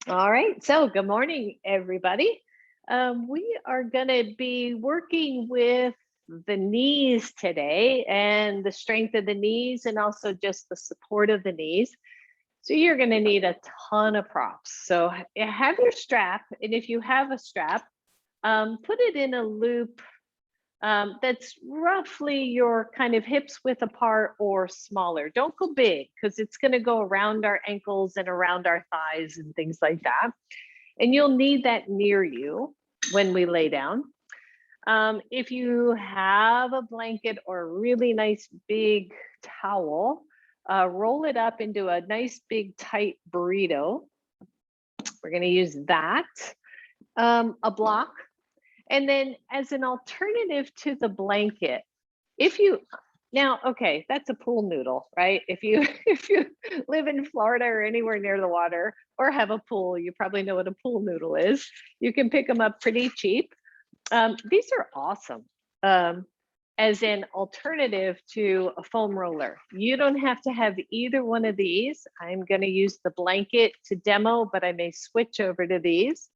All right. So, good morning, everybody. We are going to be working with the knees today and the strength of the knees and also just the support of the knees. So, you're going to need a ton of props. So, have your strap. And if you have a strap, put it in a loop that's roughly your kind of hips width apart or smaller. Don't go big because it's going to go around our ankles and around our thighs and things like that. And you'll need that near you when we lay down. If you have a blanket or a really nice big towel, roll it up into a nice big tight burrito. We're going to use that. A block. And then as an alternative to the blanket, if you now, okay, that's a pool noodle, right? If you if you live in Florida or anywhere near the water or have a pool, you probably know what a pool noodle is. You can pick them up pretty cheap. These are awesome as an alternative to a foam roller. You don't have to have either one of these. I'm going to use the blanket to demo, but I may switch over to these.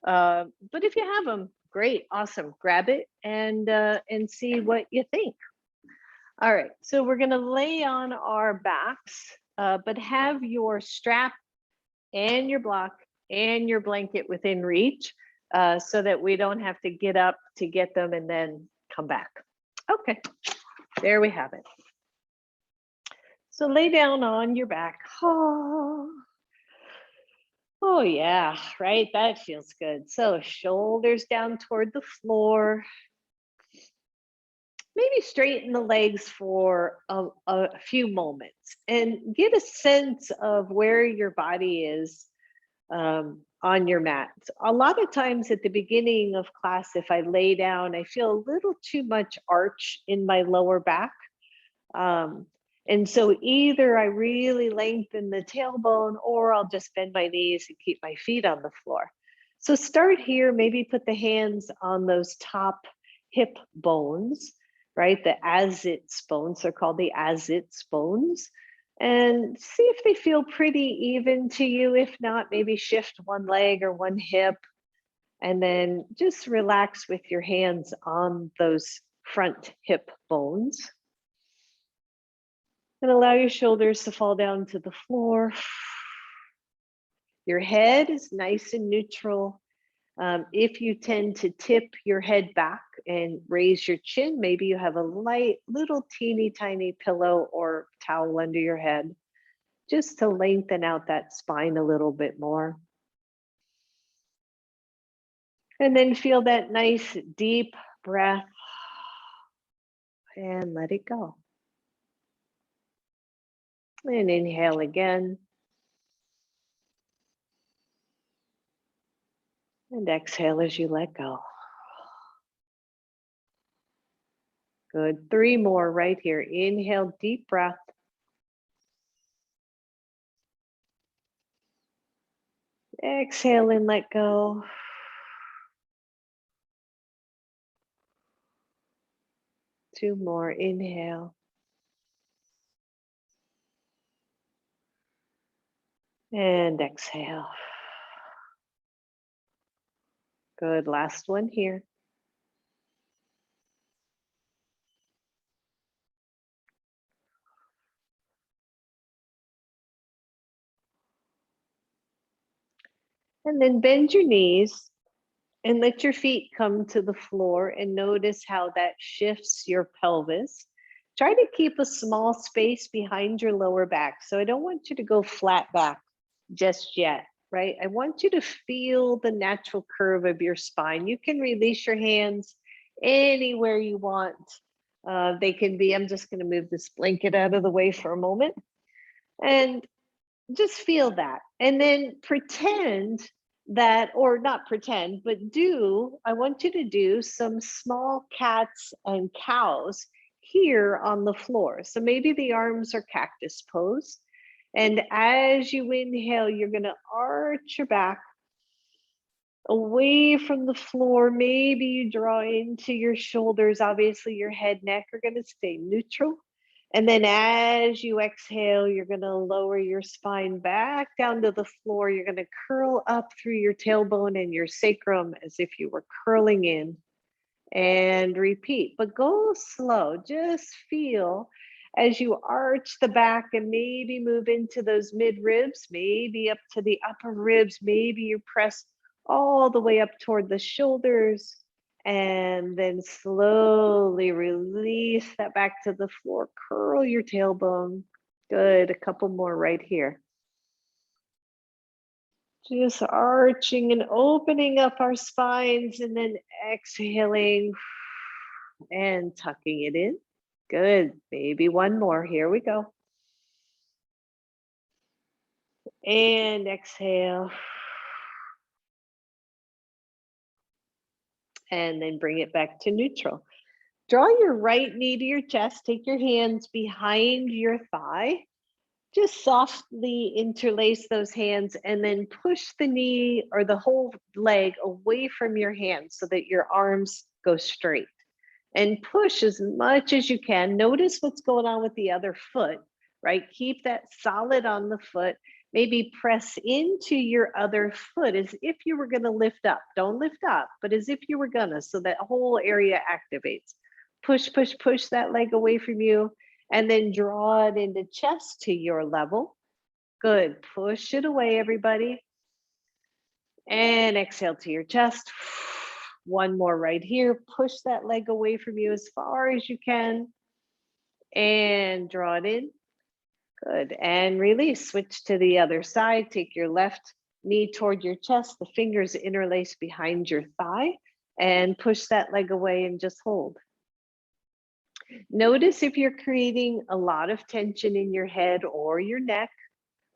But if you have them, great, awesome. Grab it and see what you think. All right, so we're going to lay on our backs, but have your strap and your block and your blanket within reach so that we don't have to get up to get them and then come back. Okay, there we have it. So lay down on your back. Oh, yeah, right. That feels good. So shoulders down toward the floor. Maybe straighten the legs for a few moments and get a sense of where your body is on your mat. A lot of times at the beginning of class, if I lay down, I feel a little too much arch in my lower back. And so either I really lengthen the tailbone or I'll just bend my knees and keep my feet on the floor. So start here, maybe put the hands on those top hip bones, right? The as-its bones are called the as-its bones. And see if they feel pretty even to you. If not, maybe shift one leg or one hip. And then just relax with your hands on those front hip bones. And allow your shoulders to fall down to the floor. Your head is nice and neutral. If you tend to tip your head back and raise your chin, maybe you have a light, little teeny tiny pillow or towel under your head, just to lengthen out that spine a little bit more. And then feel that nice deep breath and let it go. And inhale again. And exhale as you let go. Good. 3 more right here. Inhale, deep breath. Exhale and let go. Two more. Inhale. And exhale. Good. Last one here. And then bend your knees and let your feet come to the floor and notice how that shifts your pelvis. Try to keep a small space behind your lower back. So I don't want you to go flat back just yet, right? I want you to feel the natural curve of your spine. You can release your hands anywhere you want. They can be, I'm just going to move this blanket out of the way for a moment and just feel that. And then pretend that, or not pretend, but I want you to do some small cats and cows here on the floor. So maybe the arms are cactus pose. And as you inhale, you're going to arch your back away from the floor. Maybe you draw into your shoulders. Obviously, your head, neck are going to stay neutral. And then as you exhale, you're going to lower your spine back down to the floor. You're going to curl up through your tailbone and your sacrum as if you were curling in. And repeat, but go slow. Just feel as you arch the back and maybe move into those mid ribs, maybe up to the upper ribs, maybe you press all the way up toward the shoulders, and then slowly release that back to the floor. Curl your tailbone. Good. A couple more right here. Just arching and opening up our spines, and then exhaling and tucking it in. Good. Maybe one more. Here we go. And exhale. And then bring it back to neutral. Draw your right knee to your chest. Take your hands behind your thigh. Just softly interlace those hands and then push the knee or the whole leg away from your hands so that your arms go straight. And push as much as you can. Notice what's going on with the other foot, right? Keep that solid on the foot. Maybe press into your other foot as if you were going to lift up. Don't lift up, but as if you were going to, so that whole area activates. Push, push, push that leg away from you, and then draw it into chest to your level. Good. Push it away, everybody. And exhale to your chest. One more right here. Push that leg away from you as far as you can. And draw it in. Good. And release. Switch to the other side. Take your left knee toward your chest. The fingers interlace behind your thigh. And push that leg away and just hold. Notice if you're creating a lot of tension in your head or your neck,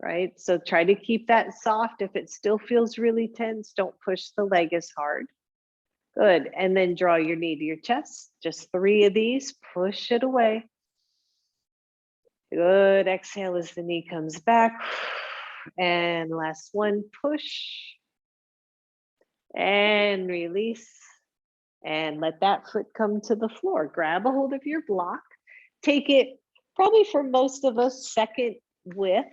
right? So try to keep that soft. If it still feels really tense, don't push the leg as hard. Good. And then draw your knee to your chest. Just 3 of these. Push it away. Good. Exhale as the knee comes back. And last one. Push. And release. And let that foot come to the floor. Grab a hold of your block. Take it, probably for most of us, second width.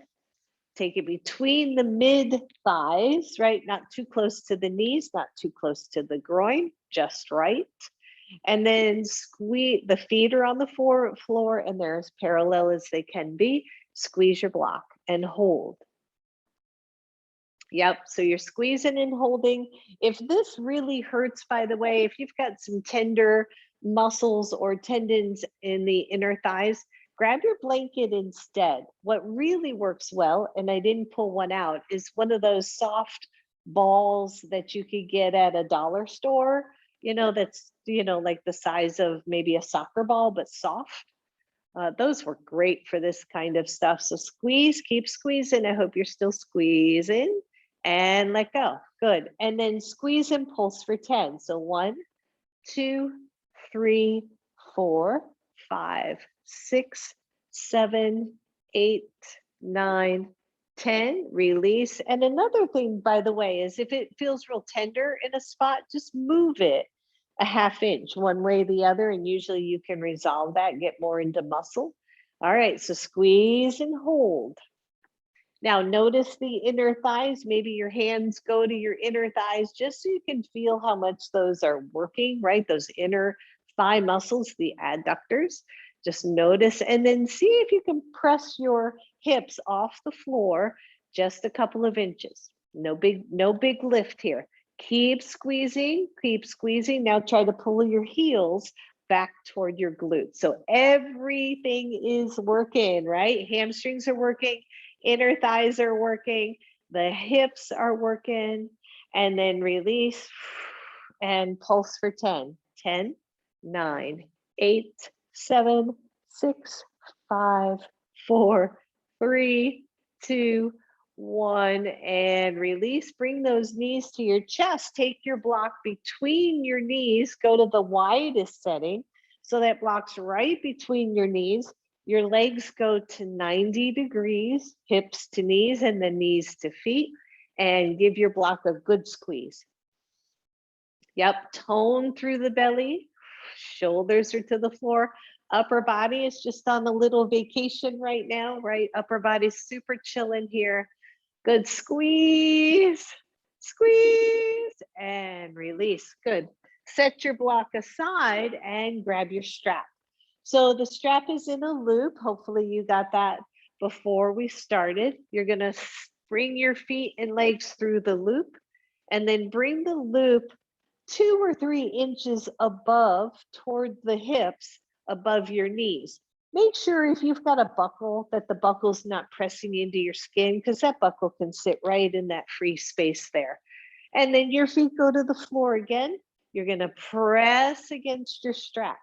Take it between the mid thighs, right? Not too close to the knees, not too close to the groin, just right. And then squeeze, the feet are on the floor and they're as parallel as they can be. Squeeze your block and hold. Yep, so you're squeezing and holding. If this really hurts, by the way, if you've got some tender muscles or tendons in the inner thighs, grab your blanket instead. What really works well, and I didn't pull one out, is one of those soft balls that you could get at a dollar store, that's, like the size of maybe a soccer ball, but soft. Those were great for this kind of stuff. So squeeze, keep squeezing. I hope you're still squeezing. And let go. Good. And then squeeze and pulse for 10. So 1, 2, 3, 4, 5, 6, 7, 8, 9, 10. Release. And another thing, by the way, is if it feels real tender in a spot, just move it a ½ inch one way or the other. And usually you can resolve that, get more into muscle. All right. So squeeze and hold. Now notice the inner thighs. Maybe your hands go to your inner thighs just so you can feel how much those are working, right? Those inner thigh muscles, the adductors. Just notice and then see if you can press your hips off the floor just a couple of inches. No big lift here. Keep squeezing, keep squeezing. Now try to pull your heels back toward your glutes. So everything is working, right? Hamstrings are working. Inner thighs are working, the hips are working, and then release and pulse for 10. 10, 9, 8, 7, 6, 5, 4, 3, 2, 1, and release. Bring those knees to your chest. Take your block between your knees. Go to the widest setting. So that block's right between your knees. Your legs go to 90 degrees, hips to knees, and then knees to feet, and give your block a good squeeze. Yep, tone through the belly, shoulders are to the floor. Upper body is just on a little vacation right now, right? Upper body's super chilling here. Good. Squeeze, squeeze, and release. Good. Set your block aside and grab your strap. So the strap is in a loop. Hopefully you got that before we started. You're going to bring your feet and legs through the loop and then bring the loop 2 or 3 inches above toward the hips, above your knees. Make sure if you've got a buckle that the buckle's not pressing into your skin, because that buckle can sit right in that free space there. And then your feet go to the floor again. You're going to press against your strap.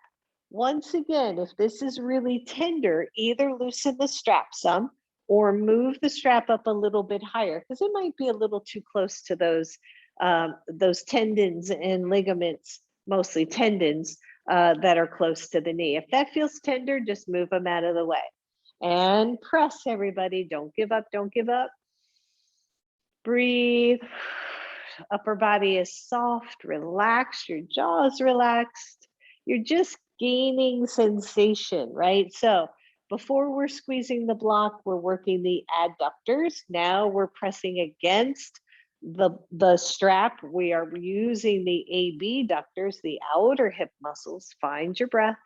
Once again, if this is really tender, either loosen the strap some or move the strap up a little bit higher, because it might be a little too close to those tendons and ligaments, mostly tendons, that are close to the knee. If that feels tender, just move them out of the way. And press, everybody. Don't give up. Don't give up. Breathe. Upper body is soft, relaxed. Your jaw is relaxed. You're just gaining sensation, right? So before we're squeezing the block, we're working the adductors. Now we're pressing against the strap. We are using the abductors, the outer hip muscles. Find your breath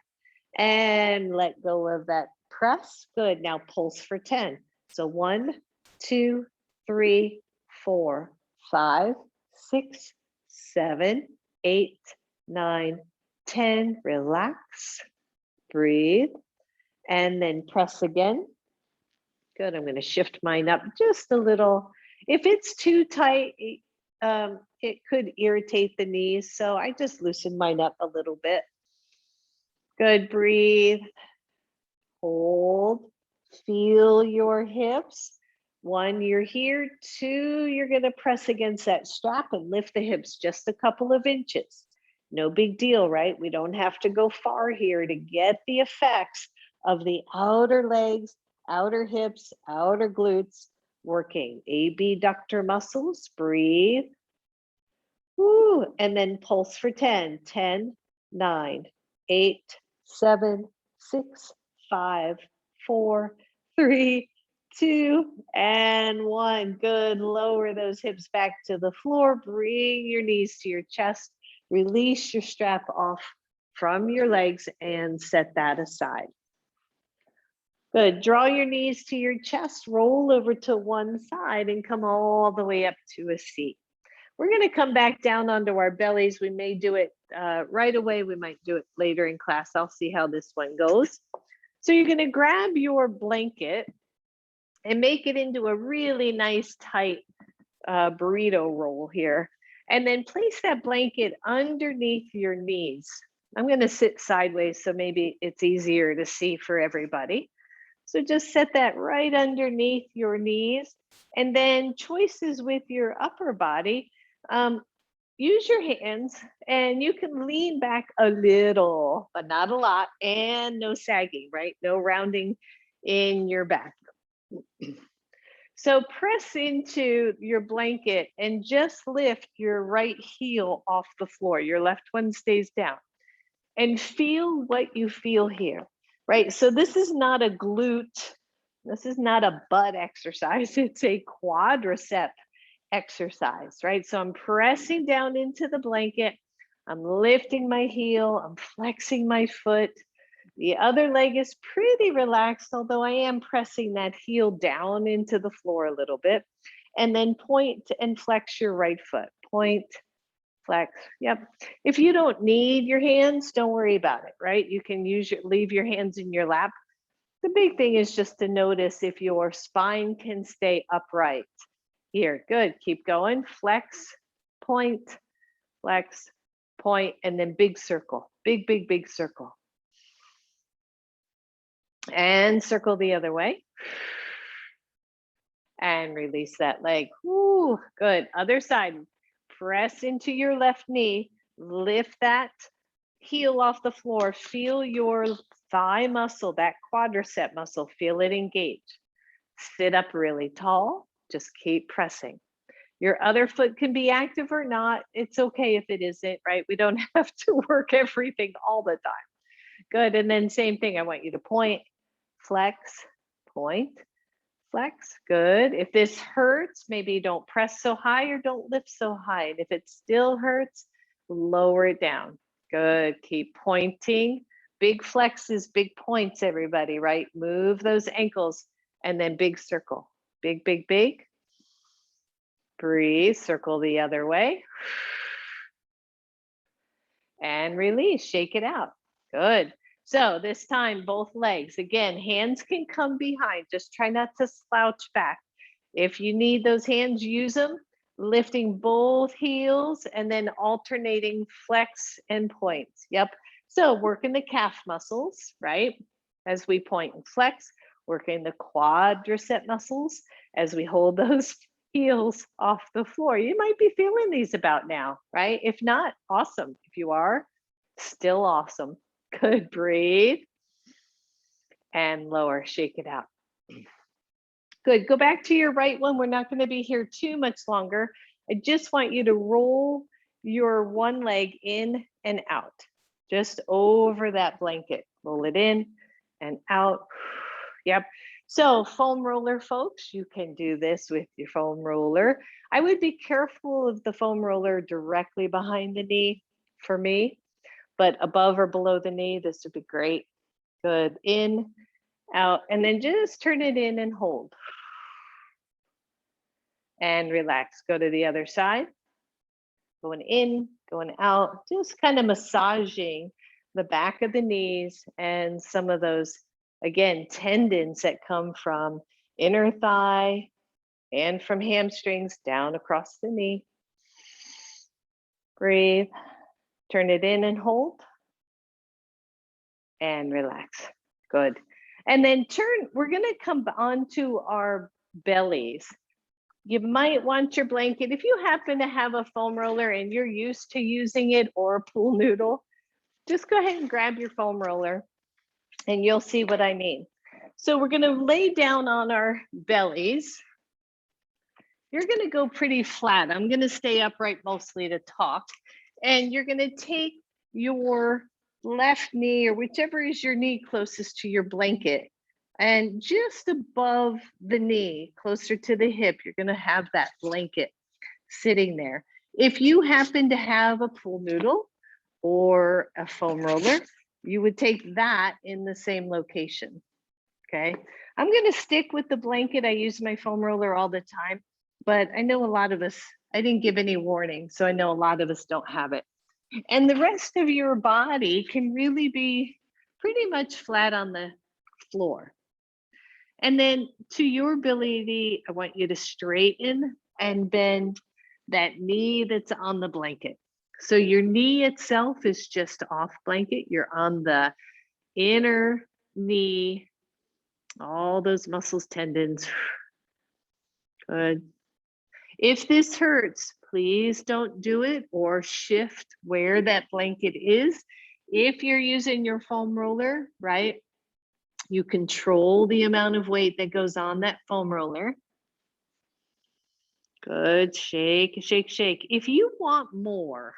and let go of that press. Good. Now pulse for 10. So 1, 2, 3, 4, 5, 6, 7, 8, 9, 10. Relax, breathe, and then press again. Good. I'm going to shift mine up just a little. If it's too tight, it could irritate the knees. So I just loosen mine up a little bit. Good. Breathe. Hold. Feel your hips. 1, you're here. 2, you're going to press against that strap and lift the hips just a couple of inches. No big deal, right? We don't have to go far here to get the effects of the outer legs, outer hips, outer glutes working. Abductor muscles. Breathe. Woo. And then pulse for 10. 10, 9, 8, 7, 6, 5, 4, 3, 2, and 1. Good. Lower those hips back to the floor. Bring your knees to your chest. Release your strap off from your legs and set that aside. Good. Draw your knees to your chest. Roll over to one side and come all the way up to a seat. We're going to come back down onto our bellies. We may do it right away. We might do it later in class. I'll see how this one goes. So you're going to grab your blanket and make it into a really nice tight burrito roll here. And then place that blanket underneath your knees. I'm going to sit sideways, so maybe it's easier to see for everybody. So just set that right underneath your knees. And then choices with your upper body. Use your hands, and you can lean back a little, but not a lot, and no sagging, right? No rounding in your back. So press into your blanket and just lift your right heel off the floor. Your left one stays down. And feel what you feel here, right? So this is not a glute. This is not a butt exercise. It's a quadricep exercise, right? So I'm pressing down into the blanket. I'm lifting my heel. I'm flexing my foot. The other leg is pretty relaxed, although I am pressing that heel down into the floor a little bit. And then point and flex your right foot. Point, flex. Yep. If you don't need your hands, don't worry about it, right? You can leave your hands in your lap. The big thing is just to notice if your spine can stay upright. Here, good. Keep going. Flex, point, flex, point, and then big circle. Big, big, big circle. And circle the other way. And release that leg. Woo, good. Other side. Press into your left knee. Lift that heel off the floor. Feel your thigh muscle, that quadricep muscle. Feel it engage. Sit up really tall. Just keep pressing. Your other foot can be active or not. It's okay if it isn't, right? We don't have to work everything all the time. Good. And then same thing. I want you to point, flex, point, flex. Good. If this hurts, maybe don't press so high or don't lift so high. And if it still hurts, lower it down. Good. Keep pointing. Big flexes, big points, everybody, right? Move those ankles and then big circle. Big, big, big. Breathe, circle the other way. And release, shake it out. Good. So this time, both legs. Again, hands can come behind. Just try not to slouch back. If you need those hands, use them. Lifting both heels and then alternating flex and points. Yep. So working the calf muscles, right? As we point and flex, working the quadricep muscles as we hold those heels off the floor. You might be feeling these about now, right? If not, awesome. If you are, still awesome. Good. Breathe and lower, shake it out. Good. Go back to your right one. We're not going to be here too much longer. I just want you to roll your one leg in and out, just over that blanket. Roll it in and out. Yep. So foam roller, folks, you can do this with your foam roller. I would be careful of the foam roller directly behind the knee for me, but above or below the knee, this would be great. Good. In, out, and then just turn it in and hold. And relax. Go to the other side. Going in, going out, just kind of massaging the back of the knees and some of those, again, tendons that come from inner thigh and from hamstrings down across the knee. Breathe. Turn it in and hold. And relax. Good. And then we're going to come onto our bellies. You might want your blanket. If you happen to have a foam roller and you're used to using it, or a pool noodle, just go ahead and grab your foam roller and you'll see what I mean. So we're going to lay down on our bellies. You're going to go pretty flat. I'm going to stay upright mostly to talk. And you're going to take your left knee, or whichever is your knee closest to your blanket, and just above the knee, closer to the hip, you're going to have that blanket sitting there. If you happen to have a pool noodle or a foam roller, you would take that in the same location. Okay. I'm going to stick with the blanket. I use my foam roller all the time, but I know a lot of us, I didn't give any warning, so I know a lot of us don't have it. And the rest of your body can really be pretty much flat on the floor. And then to your ability, I want you to straighten and bend that knee that's on the blanket. So your knee itself is just off blanket. You're on the inner knee, all those muscles, tendons. Good. If this hurts, please don't do it, or shift where that blanket is. If you're using your foam roller, right, you control the amount of weight that goes on that foam roller. Good. Shake, shake, shake. If you want more,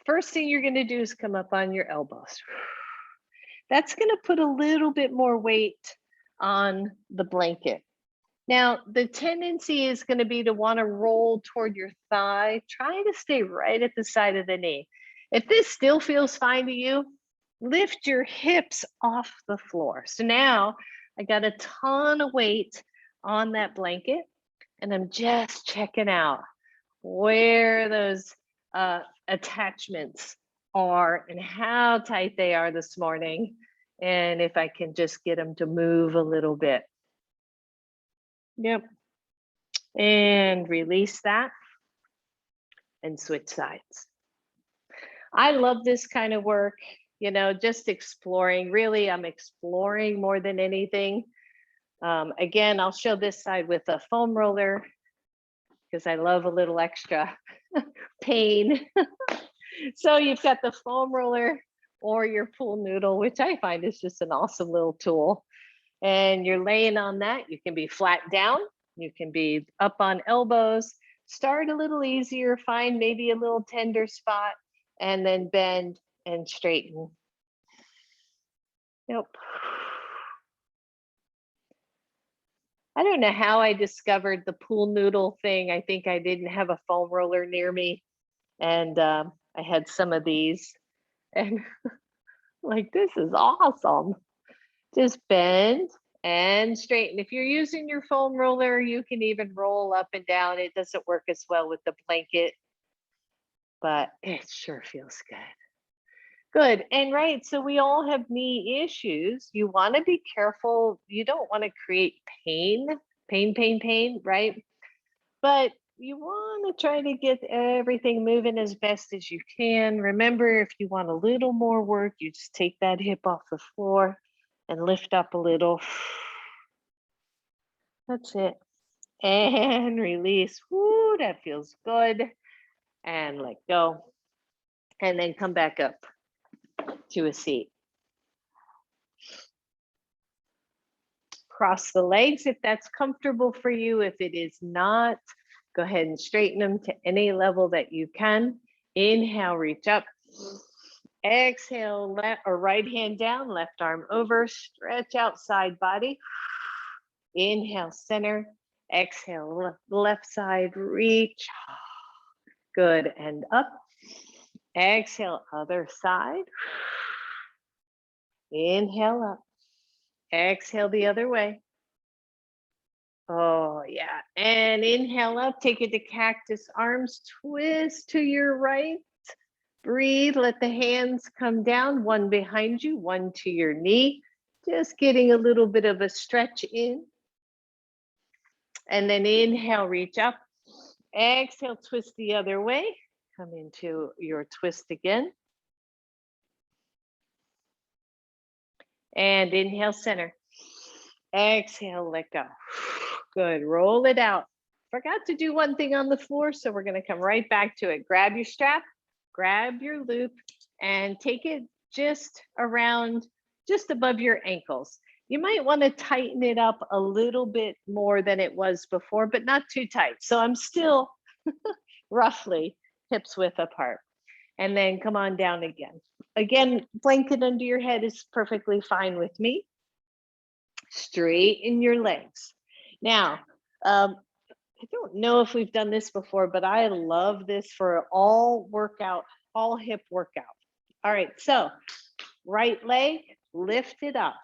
first thing you're going to do is come up on your elbows. That's going to put a little bit more weight on the blanket. Now, the tendency is going to be to want to roll toward your thigh. Try to stay right at the side of the knee. If this still feels fine to you, lift your hips off the floor. So now I got a ton of weight on that blanket, and I'm just checking out where those attachments are and how tight they are this morning, and if I can just get them to move a little bit. Yep. And release that and switch sides. I love this kind of work, you know, just exploring. Really, I'm exploring more than anything. Again, I'll show this side with a foam roller because I love a little extra pain. So you've got the foam roller or your pool noodle, which I find is just an awesome little tool. And you're laying on that. You can be flat down. You can be up on elbows. Start a little easier. Find maybe a little tender spot and then bend and straighten. Yep. I don't know how I discovered the pool noodle thing. I think I didn't have a foam roller near me, and I had some of these, and like, this is awesome. Just bend and straighten. If you're using your foam roller, you can even roll up and down. It doesn't work as well with the blanket, but it sure feels good. Good. And right, so we all have knee issues. You want to be careful. You don't want to create pain, right? But you want to try to get everything moving as best as you can. Remember, if you want a little more work, you just take that hip off the floor and lift up a little. That's it. And release. Woo, that feels good. And let go. And then come back up to a seat. Cross the legs if that's comfortable for you. If it is not, go ahead and straighten them to any level that you can. Inhale, reach up. Exhale, left or right hand down, left arm over, stretch out side body. Inhale, center. Exhale, left side, reach. Good, and up. Exhale, other side. Inhale up. Exhale the other way. Oh, yeah. And inhale up, take it to cactus arms, twist to your right. Breathe, let the hands come down, one behind you, one to your knee. Just getting a little bit of a stretch in. And then inhale, reach up. Exhale, twist the other way. Come into your twist again. And inhale, center. Exhale, let go. Good, roll it out. Forgot to do one thing on the floor, so we're gonna come right back to it. Grab your strap, grab your loop, and take it just around, just above your ankles. You might wanna tighten it up a little bit more than it was before, but not too tight. So I'm still roughly hips width apart. And then come on down again. Again, blanket under your head is perfectly fine with me. Straighten your legs. Now, I don't know if we've done this before, but I love this for all hip workout. All right, so right leg, lift it up.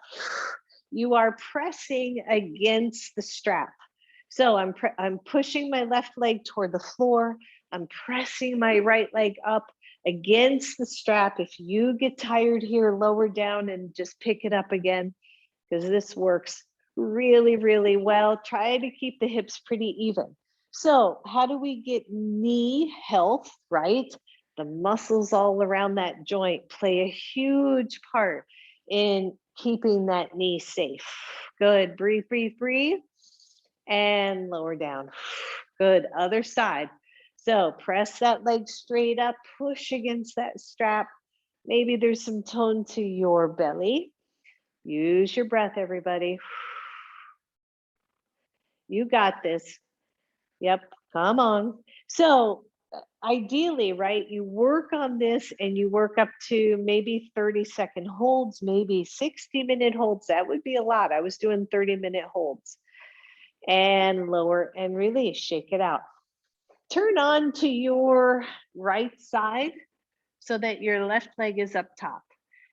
You are pressing against the strap. So I'm pushing my left leg toward the floor. I'm pressing my right leg up against the strap. If you get tired here, lower down and just pick it up again, because this works really, really well. Try to keep the hips pretty even. So how do we get knee health, right? The muscles all around that joint play a huge part in keeping that knee safe. Good, breathe, breathe, breathe. And lower down. Good, other side. So press that leg straight up, push against that strap. Maybe there's some tone to your belly. Use your breath, everybody. You got this. Yep, come on. So ideally, right, you work on this and you work up to maybe 30-second holds, maybe 60-minute holds. That would be a lot. I was doing 30-minute holds. And lower and release, shake it out. Turn on to your right side so that your left leg is up top.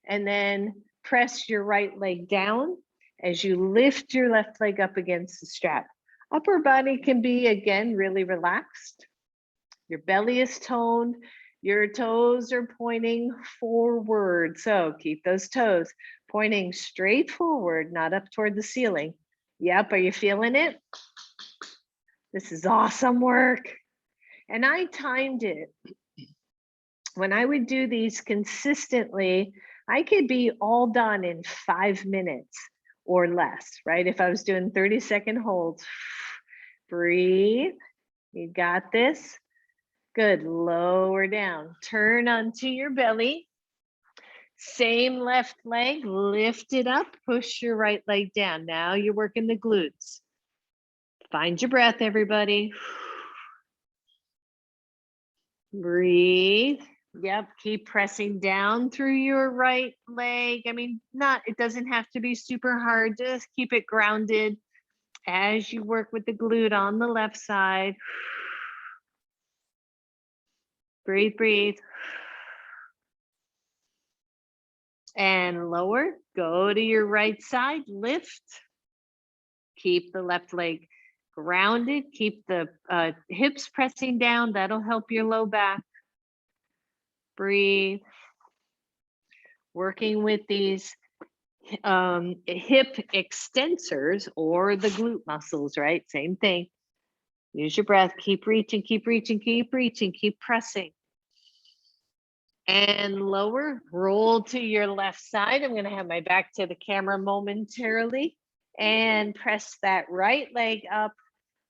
And then press your right leg down as you lift your left leg up against the strap. Upper body can be, again, really relaxed. Your belly is toned. Your toes are pointing forward. So keep those toes pointing straight forward, not up toward the ceiling. Yep, are you feeling it? This is awesome work. And I timed it. When I would do these consistently, I could be all done in 5 minutes or less, right? If I was doing 30-second holds. Breathe. You got this. Good. Lower down. Turn onto your belly. Same left leg, lift it up, push your right leg down. Now you're working the glutes. Find your breath, everybody. Breathe. Yep, keep pressing down through your right leg. I mean, it doesn't have to be super hard. Just keep it grounded as you work with the glute on the left side. Breathe, breathe. And lower, go to your right side, lift. Keep the left leg grounded. Keep the hips pressing down. That'll help your low back. Breathe. Working with these hip extensors or the glute muscles, right? Same thing. Use your breath. Keep reaching, keep reaching, keep reaching, keep pressing. And lower, roll to your left side. I'm going to have my back to the camera momentarily and press that right leg up,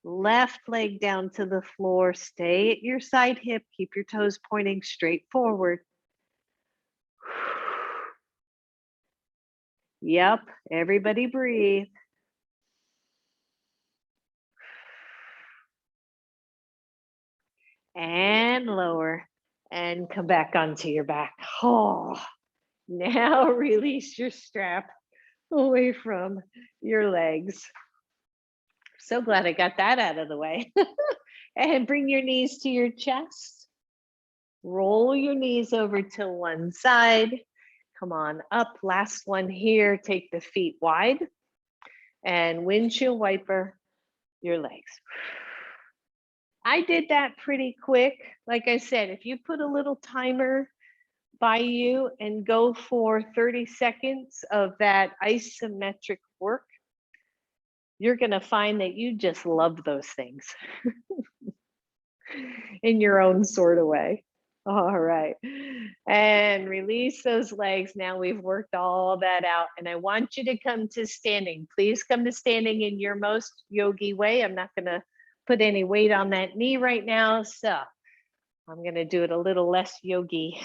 left leg down to the floor. Stay at your side hip. Keep your toes pointing straight forward. Yep, everybody breathe. And lower and come back onto your back. Oh, now release your strap away from your legs. So glad I got that out of the way. And bring your knees to your chest. Roll your knees over to one side. Come on up. Last one here. Take the feet wide and windshield wiper your legs. I did that pretty quick. Like I said, if you put a little timer by you and go for 30 seconds of that isometric work, you're going to find that you just love those things in your own sort of way. All right. And release those legs. Now we've worked all that out. And I want you to come to standing. Please come to standing in your most yogi way. I'm not going to put any weight on that knee right now. So I'm going to do it a little less yogi.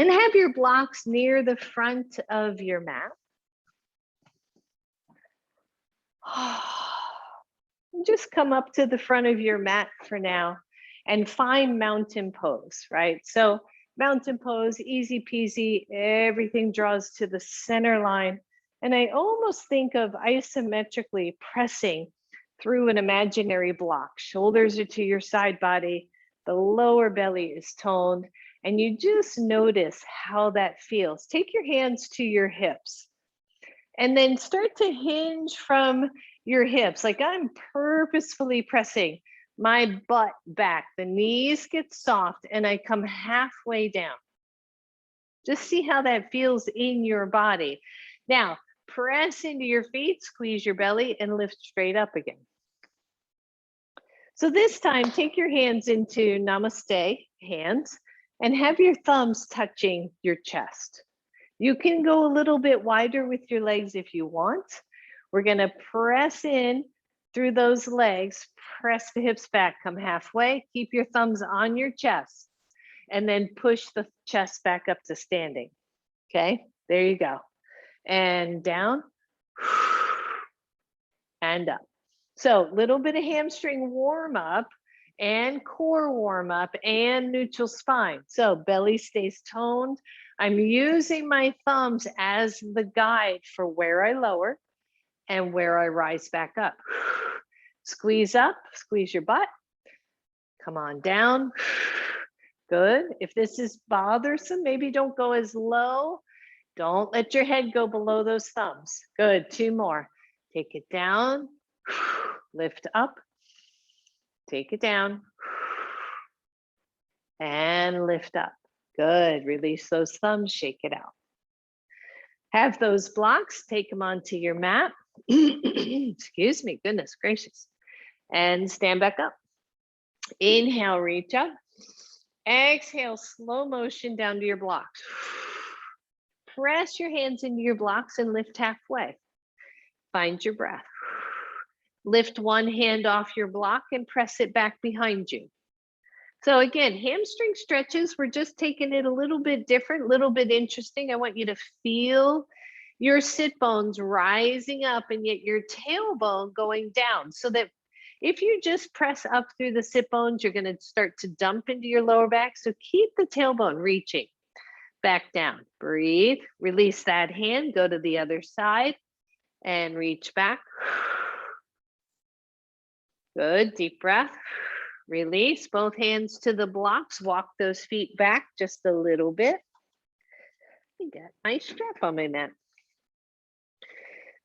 And have your blocks near the front of your mat. Just come up to the front of your mat for now and find mountain pose, right? So mountain pose, easy peasy, everything draws to the center line. And I almost think of isometrically pressing through an imaginary block. Shoulders are to your side body, the lower belly is toned, and you just notice how that feels. Take your hands to your hips and then start to hinge from your hips. Like I'm purposefully pressing my butt back. The knees get soft and I come halfway down. Just see how that feels in your body. Now, press into your feet, squeeze your belly, and lift straight up again. So this time, take your hands into namaste hands and have your thumbs touching your chest. You can go a little bit wider with your legs if you want. We're going to press in through those legs, press the hips back, come halfway, keep your thumbs on your chest, and then push the chest back up to standing. Okay, there you go. And down and up. So little bit of hamstring warm up and core warm up and neutral spine. So belly stays toned. I'm using my thumbs as the guide for where I lower and where I rise back up. Squeeze up, squeeze your butt. Come on down. Good. If this is bothersome, maybe don't go as low. Don't let your head go below those thumbs. Good. 2 more. Take it down. Lift up. Take it down. And lift up. Good. Release those thumbs. Shake it out. Have those blocks. Take them onto your mat. Excuse me. Goodness gracious. And stand back up. Inhale, reach up. Exhale, slow motion down to your blocks. Press your hands into your blocks and lift halfway. Find your breath. Lift one hand off your block and press it back behind you. So again, hamstring stretches, we're just taking it a little bit different, a little bit interesting. I want you to feel your sit bones rising up and yet your tailbone going down so that If you just press up through the sit bones, you're going to start to dump into your lower back. So keep the tailbone reaching back down. Breathe, release that hand, go to the other side and reach back. Good, deep breath. Release both hands to the blocks. Walk those feet back just a little bit. I got my strap on my mat.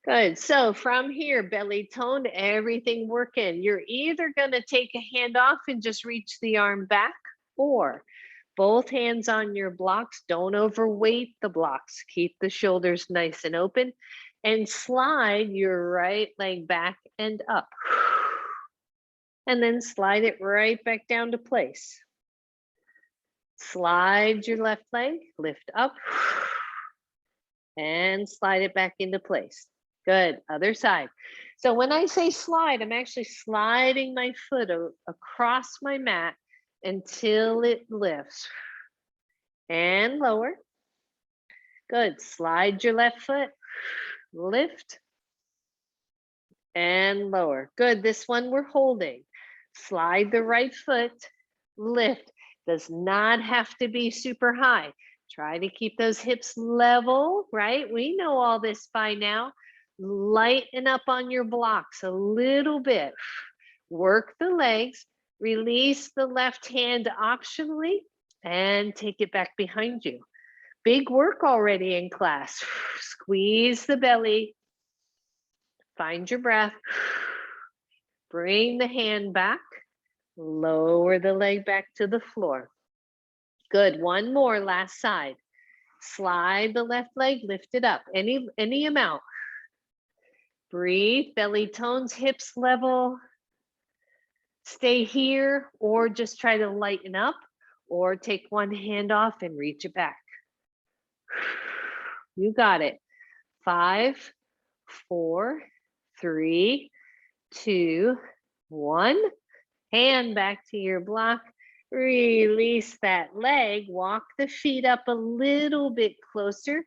Good. So from here, belly toned, everything working. You're either going to take a hand off and just reach the arm back, or both hands on your blocks. Don't overweight the blocks. Keep the shoulders nice and open and slide your right leg back and up. And then slide it right back down to place. Slide your left leg, lift up, and slide it back into place. Good, other side. So when I say slide, I'm actually sliding my foot across my mat until it lifts. And lower. Good, slide your left foot, lift, and lower. Good, this one we're holding. Slide the right foot, lift. Does not have to be super high. Try to keep those hips level, right? We know all this by now. Lighten up on your blocks a little bit. Work the legs, release the left hand optionally, and take it back behind you. Big work already in class. Squeeze the belly. Find your breath. Bring the hand back. Lower the leg back to the floor. Good. One more, last side. Slide the left leg, lift it up. Any amount. Breathe, belly tones, hips level. Stay here, or just try to lighten up, or take one hand off and reach it back. You got it. 5, 4, 3, 2, 1. Hand back to your block. Release that leg. Walk the feet up a little bit closer.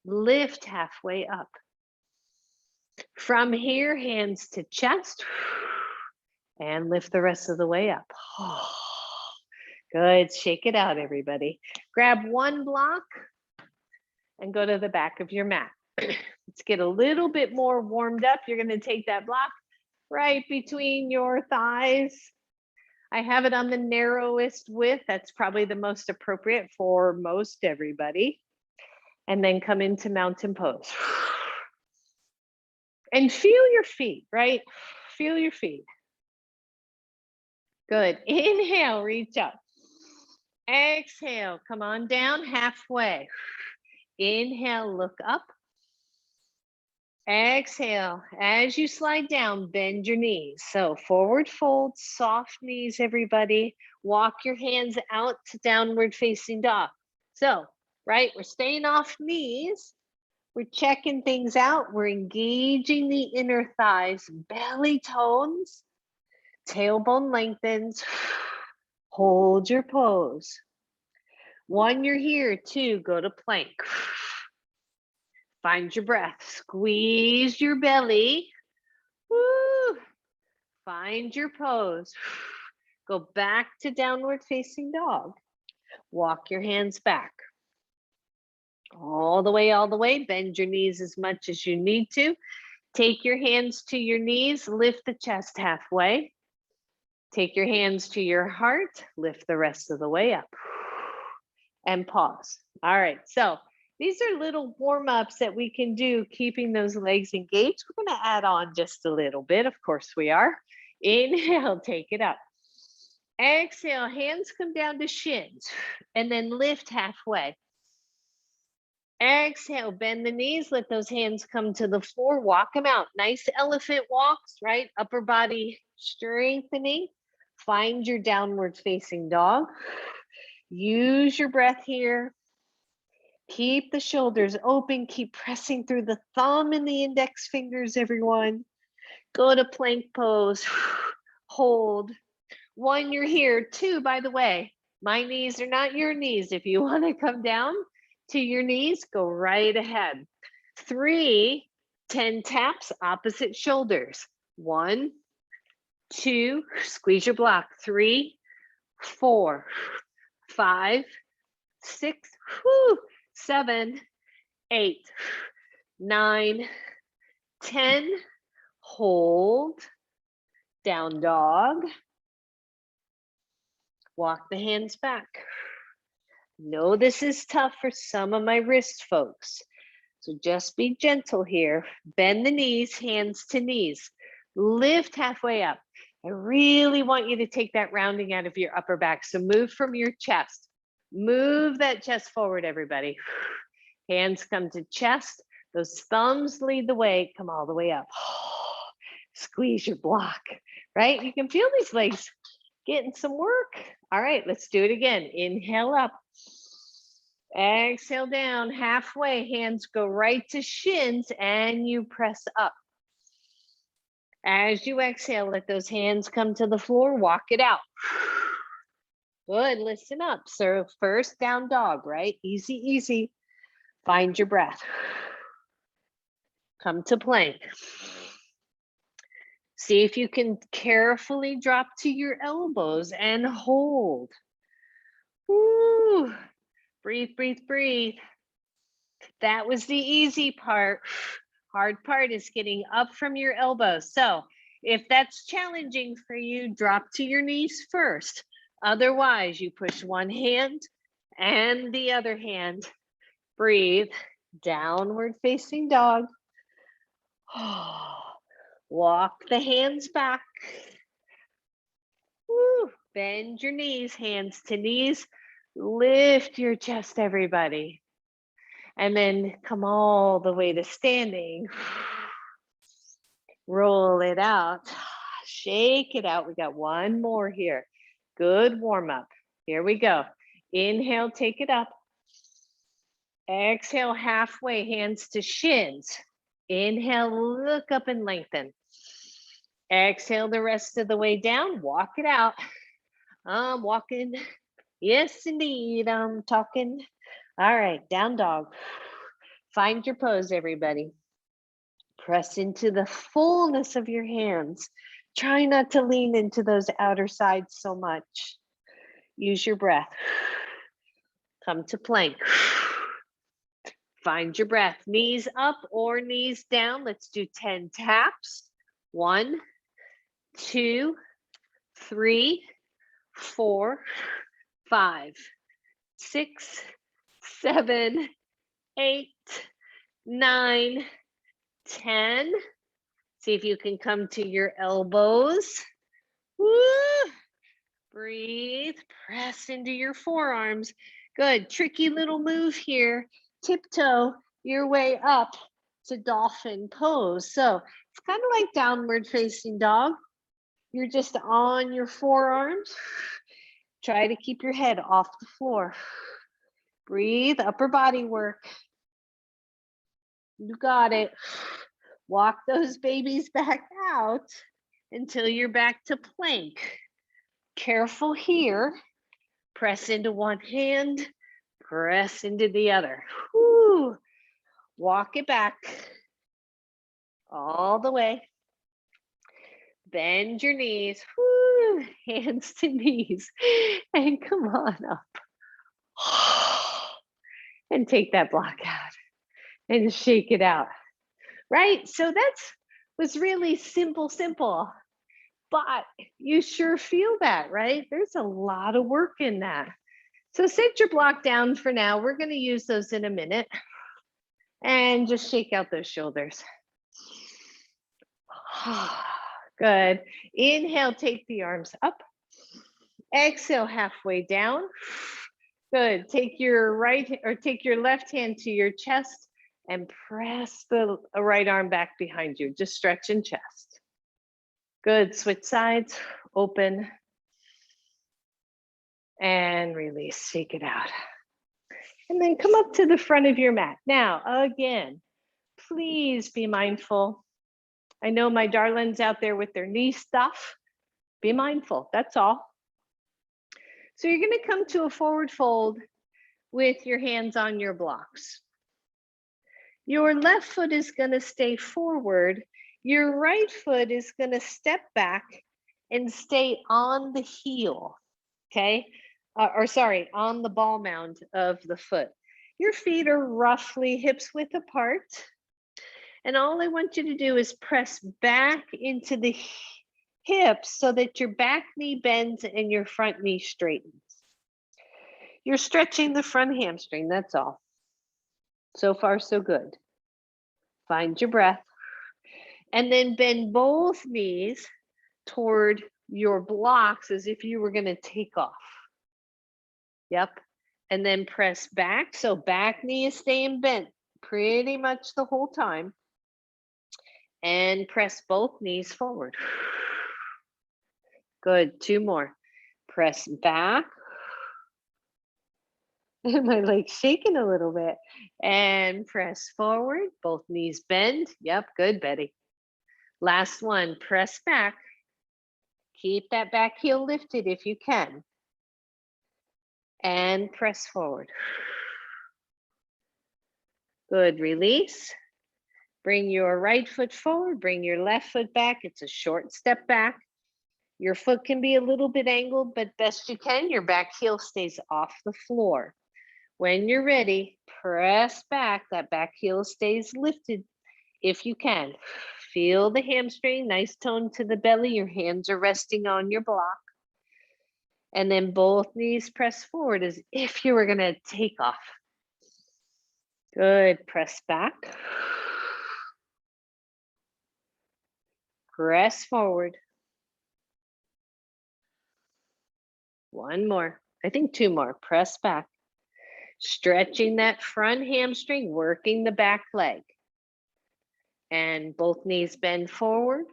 Lift halfway up. From here, hands to chest. And lift the rest of the way up. Good. Shake it out, everybody. Grab one block and go to the back of your mat. Let's get a little bit more warmed up. You're going to take that block right between your thighs. I have it on the narrowest width. That's probably the most appropriate for most everybody. And then come into mountain pose. And feel your feet, right? Feel your feet. Good. Inhale, reach up. Exhale, come on down halfway. Inhale, look up. Exhale, as you slide down, bend your knees. So forward fold, soft knees, everybody. Walk your hands out to downward facing dog. So, right, we're staying off knees. We're checking things out. We're engaging the inner thighs, belly tones, tailbone lengthens. Hold your pose. 1, you're here. 2, go to plank. Find your breath. Squeeze your belly. Woo. Find your pose. Go back to downward facing dog. Walk your hands back. All the way. Bend your knees as much as you need to. Take your hands to your knees. Lift the chest halfway. Take your hands to your heart. Lift the rest of the way up. And pause. All right. So these are little warm-ups that we can do, keeping those legs engaged. We're going to add on just a little bit. Of course we are. Inhale, take it up. Exhale, hands come down to shins and then lift halfway. Exhale, bend the knees, let those hands come to the floor, walk them out. Nice elephant walks, right? Upper body strengthening. Find your downward facing dog. Use your breath here. Keep the shoulders open. Keep pressing through the thumb and the index fingers, everyone. Go to plank pose. Hold. 1, you're here. 2, by the way, my knees are not your knees. If you want to come down to your knees, go right ahead. 3, 10 taps, opposite shoulders. 1, 2, squeeze your block, 3, 4, 5, 6, 7, 8, 9, 10, hold, down dog, walk the hands back. Know this is tough for some of my wrist folks, so just be gentle here. Bend the knees, hands to knees. Lift halfway up. I really want you to take that rounding out of your upper back. So move from your chest. Move that chest forward, everybody. Hands come to chest. Those thumbs lead the way. Come all the way up. Squeeze your block, right? You can feel these legs getting some work. All right, let's do it again. Inhale up. Exhale down, halfway, hands go right to shins and you press up. As you exhale, let those hands come to the floor, walk it out. Good, listen up. So first down dog, right? Easy, easy. Find your breath. Come to plank. See if you can carefully drop to your elbows and hold. Woo. Breathe, breathe, breathe. That was the easy part. Hard part is getting up from your elbows. So if that's challenging for you, drop to your knees first. Otherwise, you push one hand and the other hand. Breathe. Downward facing dog. Walk the hands back. Woo. Bend your knees, hands to knees. Lift your chest, everybody. And then come all the way to standing. Roll it out. Shake it out. We got one more here. Good warm up. Here we go. Inhale, take it up. Exhale, halfway, hands to shins. Inhale, look up and lengthen. Exhale the rest of the way down. Walk it out. I'm walking. Yes, indeed, I'm talking. All right, down dog. Find your pose, everybody. Press into the fullness of your hands. Try not to lean into those outer sides so much. Use your breath. Come to plank. Find your breath. Knees up or knees down. Let's do 10 taps. 1, 2, 3, 4, 5, 6, 7, 8, 9, 10. See if you can come to your elbows. Woo! Breathe. Press into your forearms. Good. Tricky little move here. Tiptoe your way up to dolphin pose. So it's kind of like downward facing dog. You're just on your forearms. Try to keep your head off the floor. Breathe. Upper body work. You got it. Walk those babies back out until you're back to plank. Careful here. Press into one hand, press into the other. Woo. Walk it back all the way. Bend your knees. Woo. Hands to knees. And come on up. And take that block out and shake it out. Right? So that's was really simple, but you sure feel that, right? There's a lot of work in that. So set your block down for now. We're going to use those in a minute. And just shake out those shoulders. Good. Inhale, take the arms up. Exhale, halfway down. Good. Take your left hand to your chest and press the right arm back behind you. Just stretch and chest. Good. Switch sides. Open. And release. Shake it out. And then come up to the front of your mat. Now, again, please be mindful. I know my darlings out there with their knee stuff. Be mindful. That's all. So you're going to come to a forward fold with your hands on your blocks. Your left foot is going to stay forward. Your right foot is going to step back and stay on the heel, okay? Or sorry, on the ball mound of the foot. Your feet are roughly hips width apart. And all I want you to do is press back into the hips so that your back knee bends and your front knee straightens. You're stretching the front hamstring, that's all. So far, so good. Find your breath. And then bend both knees toward your blocks as if you were going to take off. Yep. And then press back. So back knee is staying bent pretty much the whole time. And press both knees forward. Good. 2 more. Press back. My leg's shaking a little bit. And press forward. Both knees bend. Yep. Good, Betty. Last one. Press back. Keep that back heel lifted if you can. And press forward. Good. Release. Bring your right foot forward. Bring your left foot back. It's a short step back. Your foot can be a little bit angled, but best you can, your back heel stays off the floor. When you're ready, press back. That back heel stays lifted if you can. Feel the hamstring, nice tone to the belly. Your hands are resting on your block. And then both knees press forward as if you were going to take off. Good. Press back. Press forward. One more. I think 2 more. Press back. Stretching that front hamstring, working the back leg. And both knees bend forward.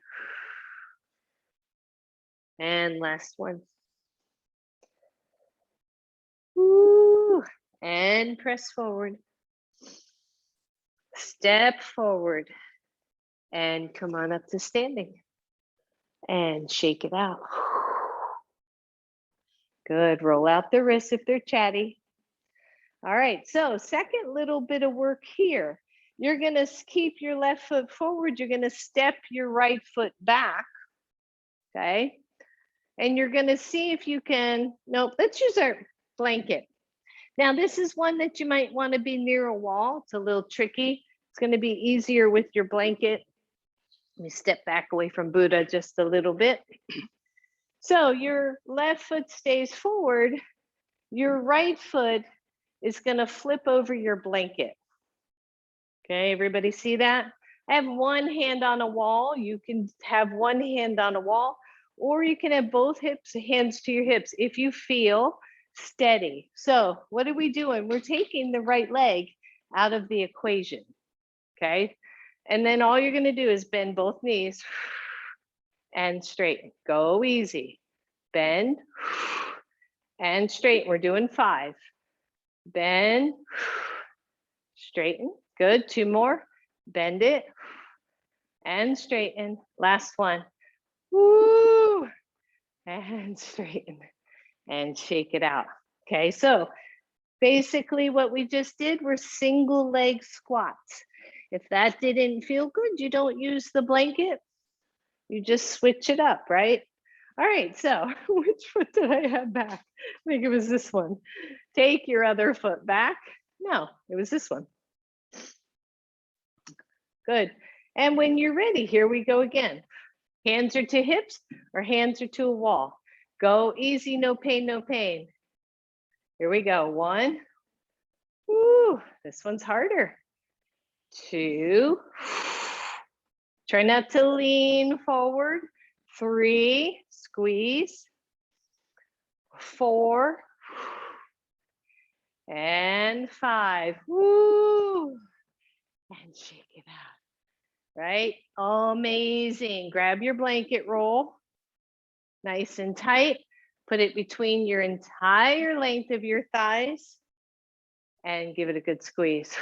And last one. Woo. And press forward. Step forward. And come on up to standing. And shake it out. Good. Roll out the wrists if they're chatty. All right. So second little bit of work here. You're going to keep your left foot forward. You're going to step your right foot back. Okay. And you're going to see if you can, nope, let's use our blanket. Now, this is one that you might want to be near a wall. It's a little tricky. It's going to be easier with your blanket. Let me step back away from Buddha just a little bit. So your left foot stays forward. Your right foot is going to flip over your blanket. Okay, everybody see that? I have one hand on a wall. You can have one hand on a wall, or you can have both hands to your hips if you feel steady. So what are we doing? We're taking the right leg out of the equation. Okay, and then all you're going to do is bend both knees and straighten. Go easy. Bend and straighten. We're doing 5. Bend, straighten. Good. 2 more. Bend it and straighten. Last one. Woo! And straighten and shake it out. Okay, so basically what we just did were single leg squats. If that didn't feel good, you don't use the blanket. You just switch it up, right? All right, so which foot did I have back? I think it was this one. Take your other foot back. No, it was this one. Good. And when you're ready, here we go again. Hands are to hips or hands are to a wall. Go easy, no pain, no pain. Here we go. 1. Woo, this one's harder. 2. Try not to lean forward. 3, squeeze. 4, and 5. Woo, and shake it out. Right? Amazing. Grab your blanket roll. Nice and tight. Put it between your entire length of your thighs and give it a good squeeze.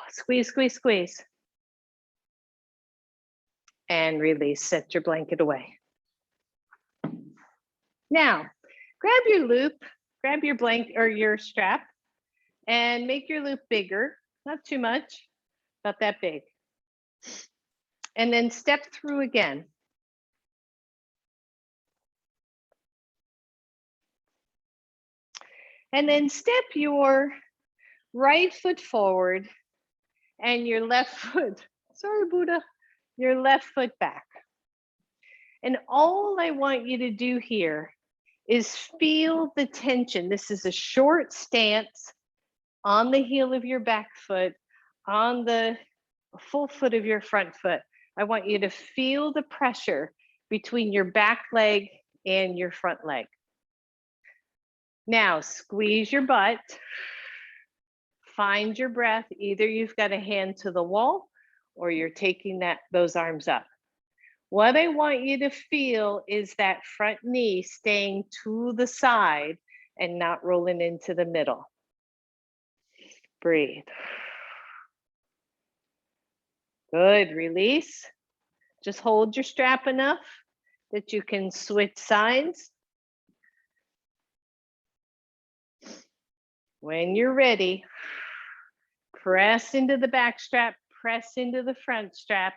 Squeeze, squeeze, squeeze. And release. Set your blanket away. Now, grab your loop, grab your blanket or your strap, and make your loop bigger. Not too much, about that big. And then step through again. And then step your right foot forward and your left foot, sorry, Buddha, your left foot back. And all I want you to do here is feel the tension. This is a short stance on the heel of your back foot, on the full foot of your front foot. I want you to feel the pressure between your back leg and your front leg. Now, squeeze your butt. Find your breath. Either you've got a hand to the wall or you're taking those arms up. What I want you to feel is that front knee staying to the side and not rolling into the middle. Breathe. Good, release. Just hold your strap enough that you can switch sides. When you're ready, press into the back strap, press into the front strap,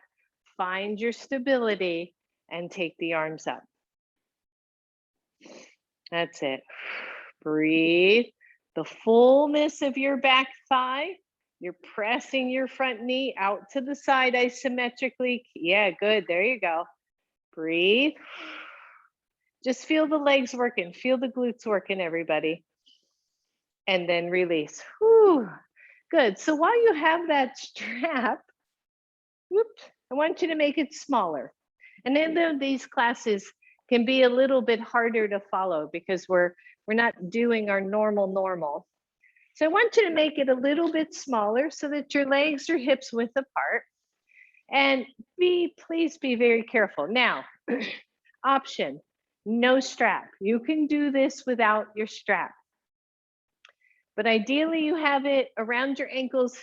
find your stability and take the arms up. That's it. Breathe. The fullness of your back thigh. You're pressing your front knee out to the side isometrically. Yeah, good. There you go. Breathe. Just feel the legs working. Feel the glutes working, everybody. And then release. Whew. Good. So while you have that strap, whoops, I want you to make it smaller. And then these classes can be a little bit harder to follow because we're not doing our normal. So I want you to make it a little bit smaller so that your legs are hips width apart. And please be very careful. Now, option, no strap. You can do this without your strap. But ideally you have it around your ankles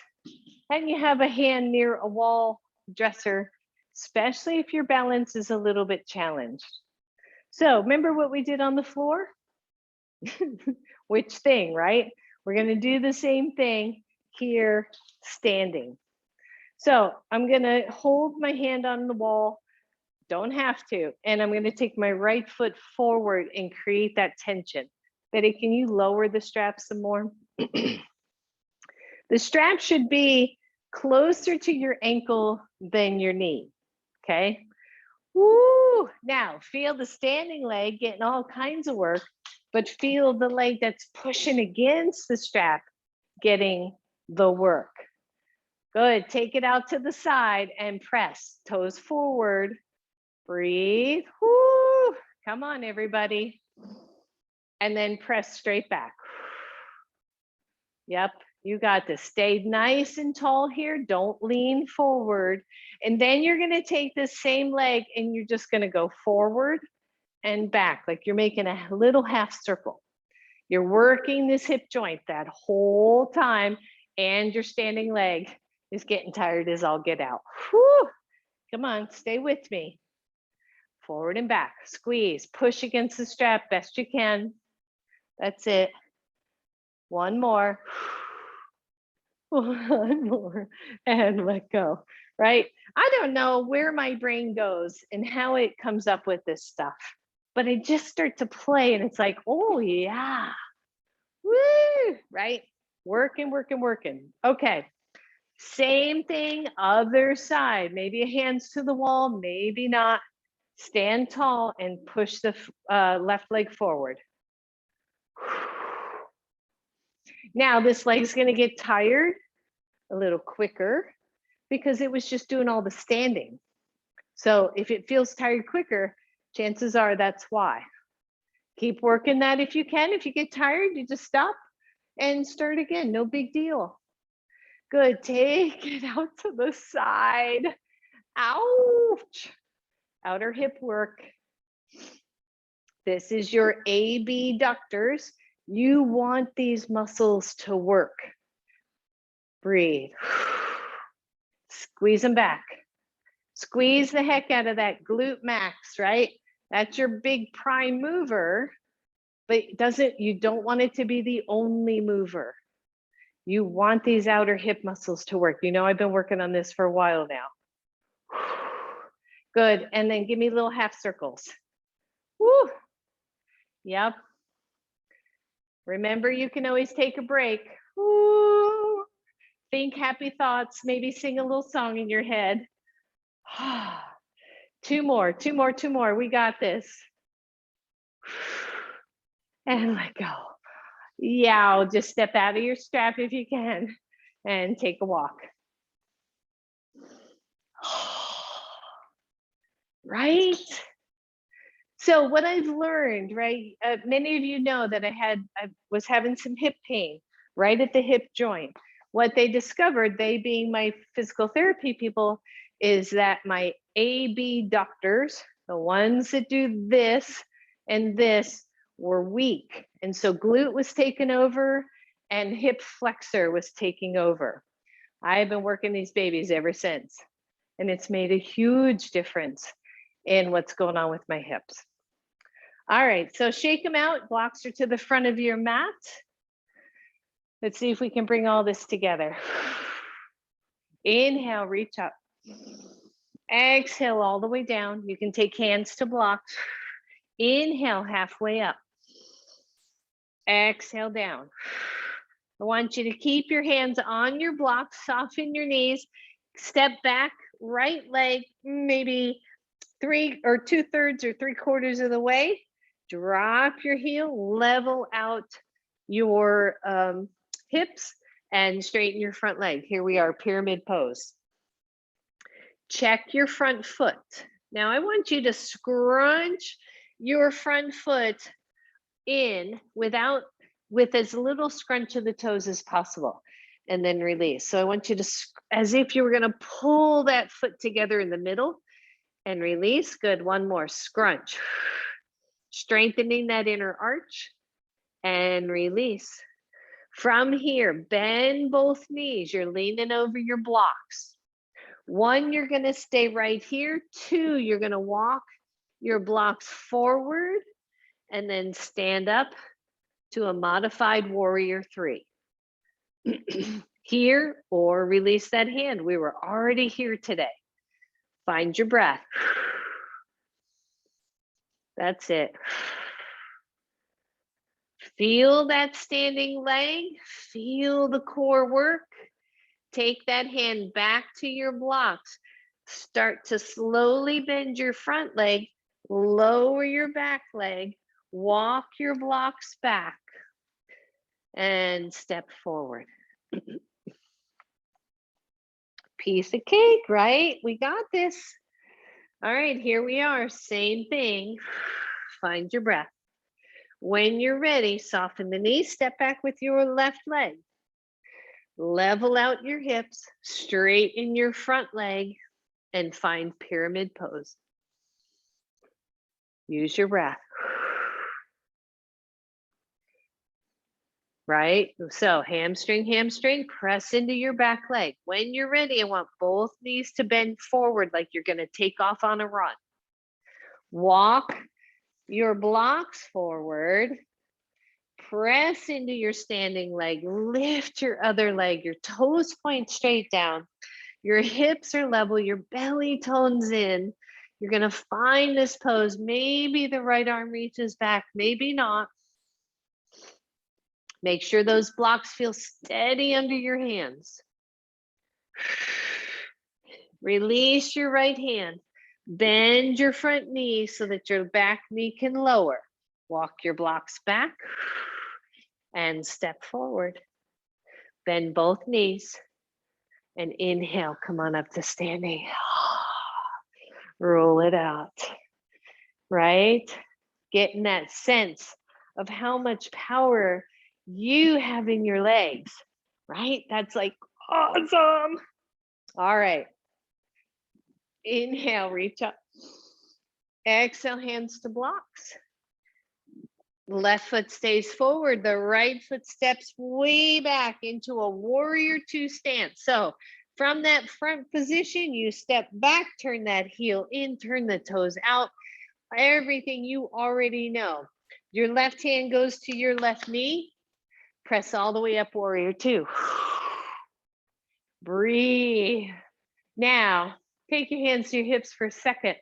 and you have a hand near a wall, dresser, especially if your balance is a little bit challenged. So remember what we did on the floor? Which thing, right? We're going to do the same thing here standing. So I'm going to hold my hand on the wall. Don't have to. And I'm going to take my right foot forward and create that tension. Betty, can you lower the strap some more? The strap should be closer to your ankle than your knee. Okay. Woo! Now feel the standing leg getting all kinds of work, but feel the leg that's pushing against the strap getting the work. Good. Take it out to the side and press. Toes forward. Breathe. Woo! Come on, everybody. And then press straight back. Yep. You got this. Stay nice and tall here. Don't lean forward. And then you're going to take this same leg and you're just going to go forward and back, like you're making a little half circle. You're working this hip joint that whole time, and your standing leg is getting tired as all get out. Whew. Come on, stay with me. Forward and back. Squeeze. Push against the strap best you can. That's it. One more. One more and let go, right? I don't know where my brain goes and how it comes up with this stuff, but I just start to play and it's like, oh yeah, woo, right? Working. Okay, same thing, other side. Maybe a hands to the wall, maybe not. Stand tall and push the left leg forward. Now this leg's gonna get tired a little quicker because it was just doing all the standing. So if it feels tired quicker, chances are that's why. Keep working that if you can. If you get tired, you just stop and start again. No big deal. Good. Take it out to the side. Ouch. Outer hip work. This is your abductors. You want these muscles to work. Breathe. Squeeze them back. Squeeze the heck out of that glute max, right? That's your big prime mover, but you don't want it to be the only mover. You want these outer hip muscles to work. You know, I've been working on this for a while now. Good. And then give me little half circles. Woo. Yep. Remember, you can always take a break. Woo. Think happy thoughts, maybe sing a little song in your head. Two more. We got this. And let go. Yeah, just step out of your strap if you can and take a walk. Right? So what I've learned, right? Many of you know that I was having some hip pain right at the hip joint. What they discovered, they being my physical therapy people, is that my AB doctors, the ones that do this and this, were weak. And so glute was taken over and hip flexor was taking over. I've been working these babies ever since. And it's made a huge difference in what's going on with my hips. All right, so shake them out. Blocks are to the front of your mat. Let's see if we can bring all this together. Inhale, reach up. Exhale all the way down. You can take hands to blocks. Inhale, halfway up. Exhale down. I want you to keep your hands on your blocks, soften your knees, step back, right leg, maybe 2/3 or 3/4 of the way. Drop your heel, level out your hips, and straighten your front leg. Here we are, pyramid pose. Check your front foot. Now I want you to scrunch your front foot in with as little scrunch of the toes as possible, and then release. So I want you to, as if you were going to pull that foot together in the middle and release. Good. One more. Scrunch. Strengthening that inner arch and release. From here, bend both knees. You're leaning over your blocks. 1, you're going to stay right here. 2, you're going to walk your blocks forward and then stand up to a modified warrior 3. Here, or release that hand. We were already here today. Find your breath. That's it. Feel that standing leg. Feel the core work. Take that hand back to your blocks. Start to slowly bend your front leg. Lower your back leg. Walk your blocks back. And step forward. Piece of cake, right? We got this. All right, here we are. Same thing. Find your breath. When you're ready, soften the knees, step back with your left leg. Level out your hips, straighten your front leg, and find pyramid pose. Use your breath. Right? So hamstring, press into your back leg. When you're ready, I want both knees to bend forward like you're going to take off on a run. Walk your blocks forward. Press into your standing leg. Lift your other leg. Your toes point straight down. Your hips are level. Your belly tones in. You're going to find this pose. Maybe the right arm reaches back, maybe not. Make sure those blocks feel steady under your hands. Release your right hand. Bend your front knee so that your back knee can lower. Walk your blocks back and step forward. Bend both knees and inhale. Come on up to standing. Roll it out. Right? Getting that sense of how much power you have in your legs, right? That's like awesome. All right. Inhale, reach up. Exhale, hands to blocks. Left foot stays forward. The right foot steps way back into a warrior 2 stance. So from that front position, you step back, turn that heel in, turn the toes out. Everything you already know. Your left hand goes to your left knee. Press all the way up, warrior 2. Breathe. Now, take your hands to your hips for a second.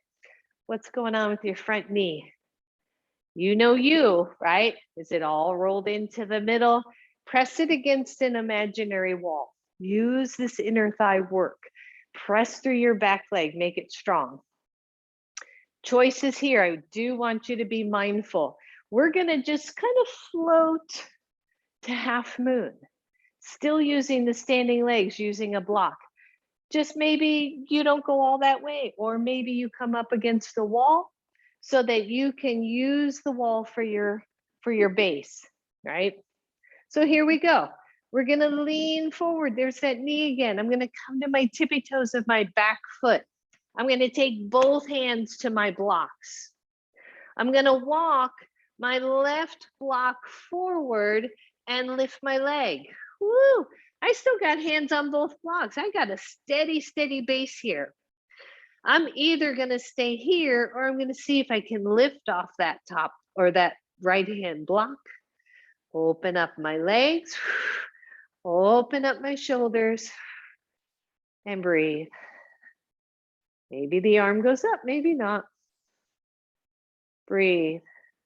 What's going on with your front knee? You know you, right? Is it all rolled into the middle? Press it against an imaginary wall. Use this inner thigh work. Press through your back leg, make it strong. Choices here. I do want you to be mindful. We're going to just kind of float to half moon, still using the standing legs, using a block. Just maybe you don't go all that way, or maybe you come up against the wall so that you can use the wall for your base, right? So here we go. We're going to lean forward. There's that knee again. I'm going to come to my tippy toes of my back foot. I'm going to take both hands to my blocks. I'm going to walk my left block forward and lift my leg. Woo! I still got hands on both blocks. I got a steady, steady base here. I'm either going to stay here or I'm going to see if I can lift off that top or that right hand block. Open up my legs. Open up my shoulders and breathe. Maybe the arm goes up, maybe not. Breathe.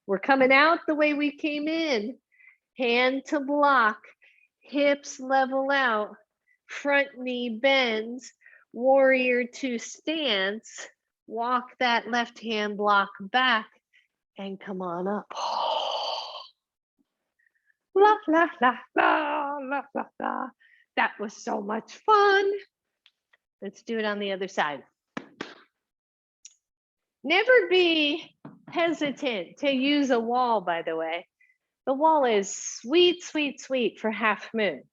We're coming out the way we came in. Hand to block, hips level out, front knee bends, warrior two stance. Walk that left hand block back and come on up. La, la, la, la, la, la, la. That was so much fun. Let's do it on the other side. Never be hesitant to use a wall, by the way. The wall is sweet, sweet, sweet for half moon,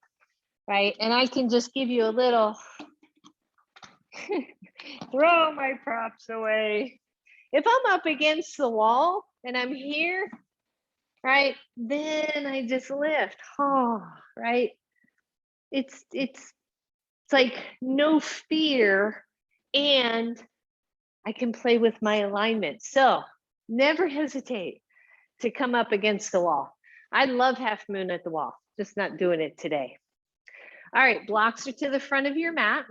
right? And I can just give you a little, throw my props away. If I'm up against the wall and I'm here, right, then I just lift, right? It's like no fear, and I can play with my alignment. So never hesitate to come up against the wall. I love half moon at the wall, just not doing it today. All right, blocks are to the front of your mat.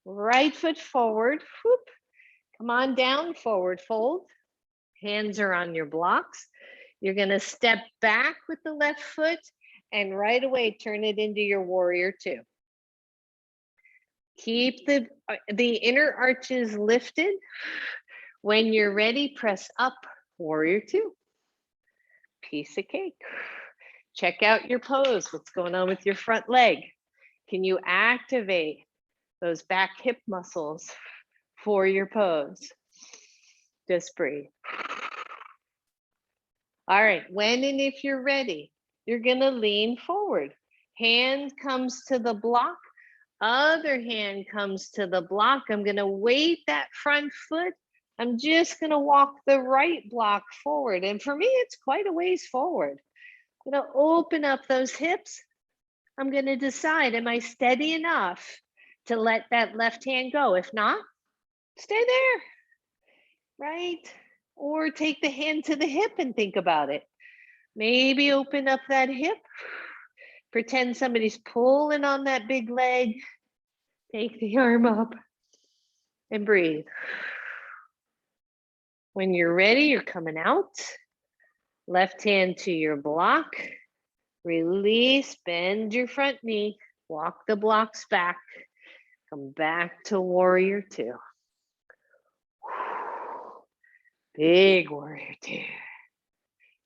Right foot forward, whoop. Come on down, forward fold. Hands are on your blocks. You're gonna step back with the left foot and right away turn it into your warrior two. Keep the inner arches lifted. When you're ready, press up, warrior two. Piece of cake. Check out your pose. What's going on with your front leg? Can you activate those back hip muscles for your pose? Just breathe. All right, when and if you're ready, you're gonna lean forward. Hand comes to the block. Other hand comes to the block. I'm gonna weight that front foot. I'm just gonna walk the right block forward. And for me, it's quite a ways forward. I'm gonna open up those hips. I'm gonna decide, am I steady enough to let that left hand go? If not, stay there, right? Or take the hand to the hip and think about it. Maybe open up that hip. Pretend somebody's pulling on that big leg. Take the arm up and breathe. When you're ready, you're coming out. Left hand to your block. Release, bend your front knee. Walk the blocks back. Come back to warrior two. Big warrior two.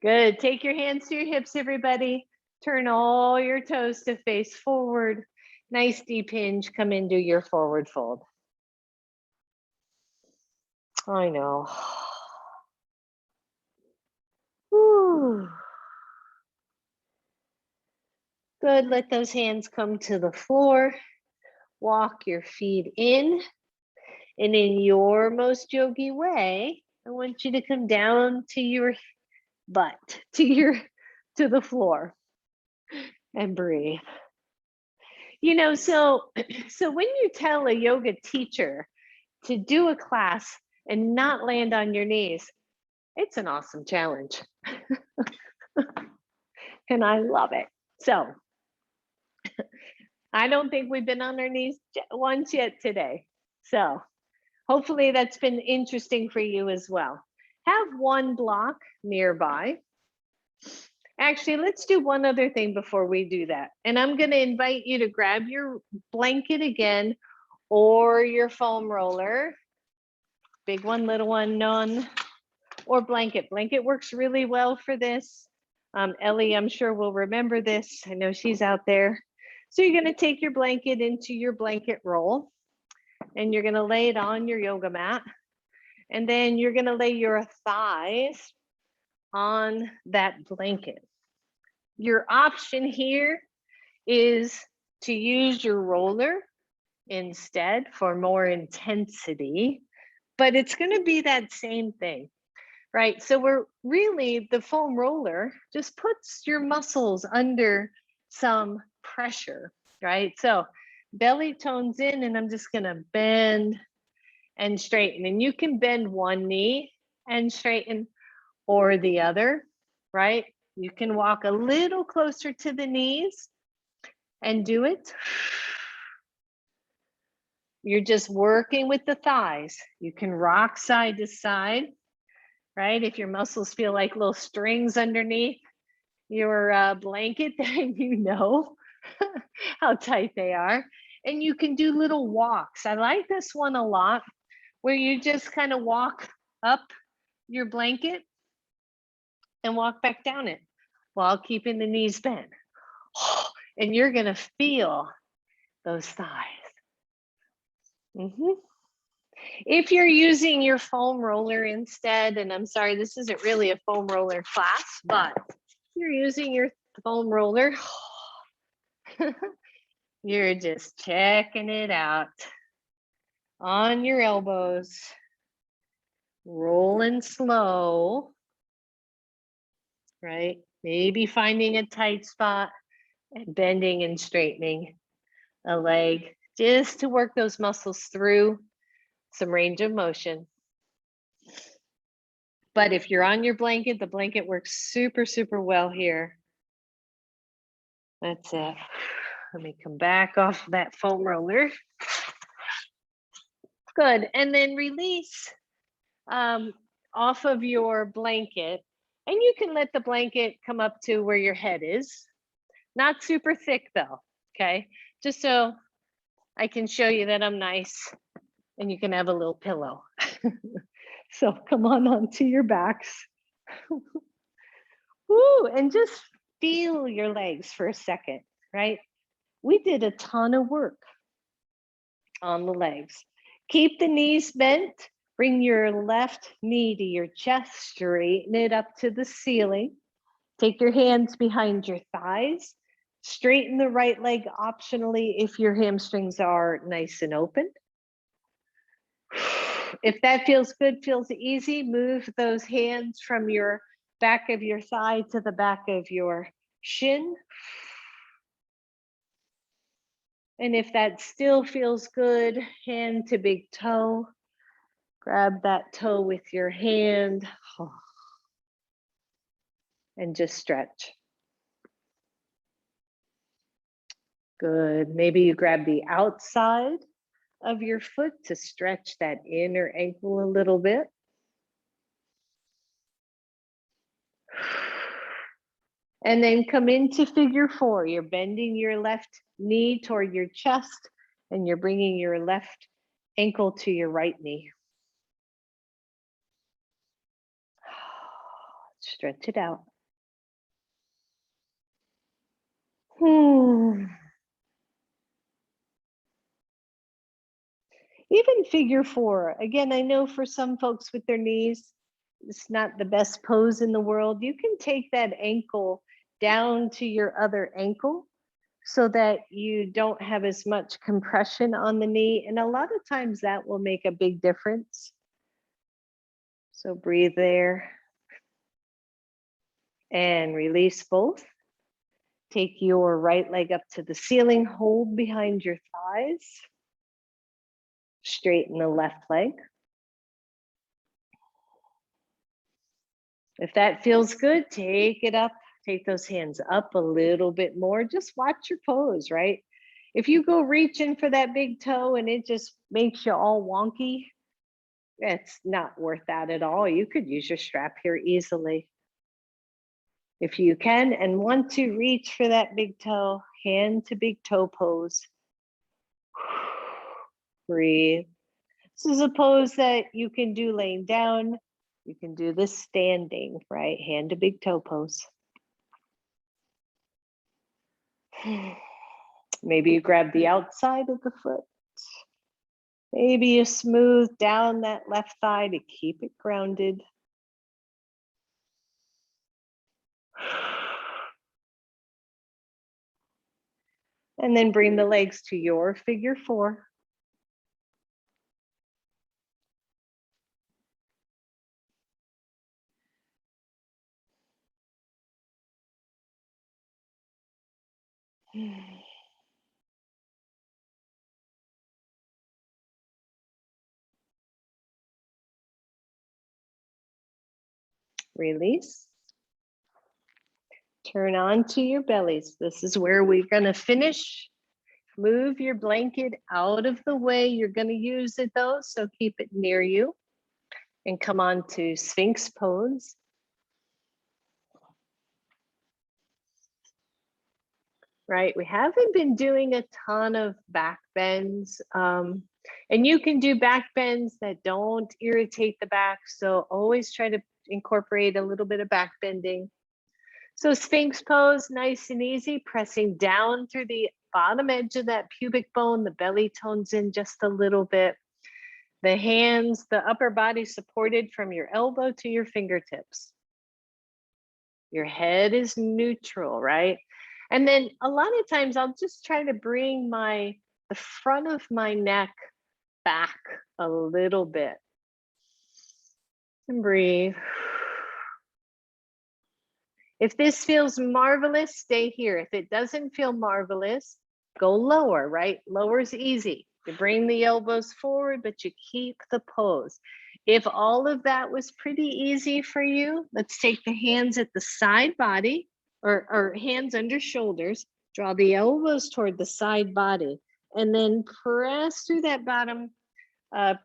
Good. Take your hands to your hips, everybody. Turn all your toes to face forward. Nice deep hinge. Come into your forward fold. I know. Whew. Good. Let those hands come to the floor. Walk your feet in. And in your most yogi way, I want you to come down to your butt, to the floor, and breathe. You know, so when you tell a yoga teacher to do a class and not land on your knees, it's an awesome challenge. And I love it. So I don't think we've been on our knees once yet today. So Hopefully that's been interesting for you as well. Have one block nearby. Actually, let's do one other thing before we do that. And I'm going to invite you to grab your blanket again or your foam roller. Big one, little one, none. Or blanket. Blanket works really well for this. Ellie, I'm sure will remember this. I know she's out there. So you're going to take your blanket into your blanket roll and you're going to lay it on your yoga mat. And then you're going to lay your thighs on that blanket. Your option here is to use your roller instead for more intensity, but it's going to be that same thing, right? So we're really, the foam roller just puts your muscles under some pressure, right? So belly tones in, and I'm just going to bend and straighten. And you can bend one knee and straighten or the other, right? You can walk a little closer to the knees and do it. You're just working with the thighs. You can rock side to side, right? If your muscles feel like little strings underneath your blanket, then you know how tight they are. And you can do little walks. I like this one a lot, where you just kind of walk up your blanket and walk back down it while keeping the knees bent. And you're going to feel those thighs. If you're using your foam roller instead, and I'm sorry, this isn't really a foam roller class, but if you're using your foam roller, you're just checking it out on your elbows, rolling slow, right? Maybe finding a tight spot and bending and straightening a leg just to work those muscles through some range of motion. But if you're on your blanket, the blanket works super, super well here. That's it. Let me come back off that foam roller. Good. And then release off of your blanket. And you can let the blanket come up to where your head is. Not super thick though, okay? Just so I can show you that I'm nice and you can have a little pillow. So come on onto your backs. Woo, and just feel your legs for a second, right? We did a ton of work on the legs. Keep the knees bent. Bring your left knee to your chest, straighten it up to the ceiling. Take your hands behind your thighs. Straighten the right leg optionally if your hamstrings are nice and open. If that feels good, feels easy, move those hands from your back of your thigh to the back of your shin. And if that still feels good, hand to big toe. Grab that toe with your hand and just stretch. Good. Maybe you grab the outside of your foot to stretch that inner ankle a little bit. And then come into figure 4. You're bending your left knee toward your chest and you're bringing your left ankle to your right knee. Stretch it out. Even figure 4, again, I know for some folks with their knees, it's not the best pose in the world. You can take that ankle down to your other ankle so that you don't have as much compression on the knee. And a lot of times that will make a big difference. So breathe there and release both. Take your right leg up to the ceiling, hold behind your thighs. Straighten the left leg. If that feels good, take it up. Take those hands up a little bit more. Just watch your pose, right? If you go reaching for that big toe and it just makes you all wonky, It's not worth that at all. You could use your strap here easily. If you can and want to reach for that big toe, hand to big toe pose. Breathe. This is a pose that you can do laying down. You can do this standing, right? Hand to big toe pose. Maybe you grab the outside of the foot. Maybe you smooth down that left thigh to keep it grounded. And then bring the legs to your figure four. Release. Turn on to your bellies. This is where we're going to finish. Move your blanket out of the way. You're going to use it though, so keep it near you. And come on to Sphinx pose. Right, we haven't been doing a ton of back bends. And you can do back bends that don't irritate the back. So always try to incorporate a little bit of back bending. So Sphinx pose, nice and easy, pressing down through the bottom edge of that pubic bone. The belly tones in just a little bit. The hands, the upper body supported from your elbow to your fingertips. Your head is neutral, right? And then a lot of times I'll just try to bring the front of my neck back a little bit. And breathe. If this feels marvelous, stay here. If it doesn't feel marvelous, go lower, right? Lower is easy. You bring the elbows forward, but you keep the pose. If all of that was pretty easy for you, let's take the hands at the side body or hands under shoulders. Draw the elbows toward the side body and then press through that bottom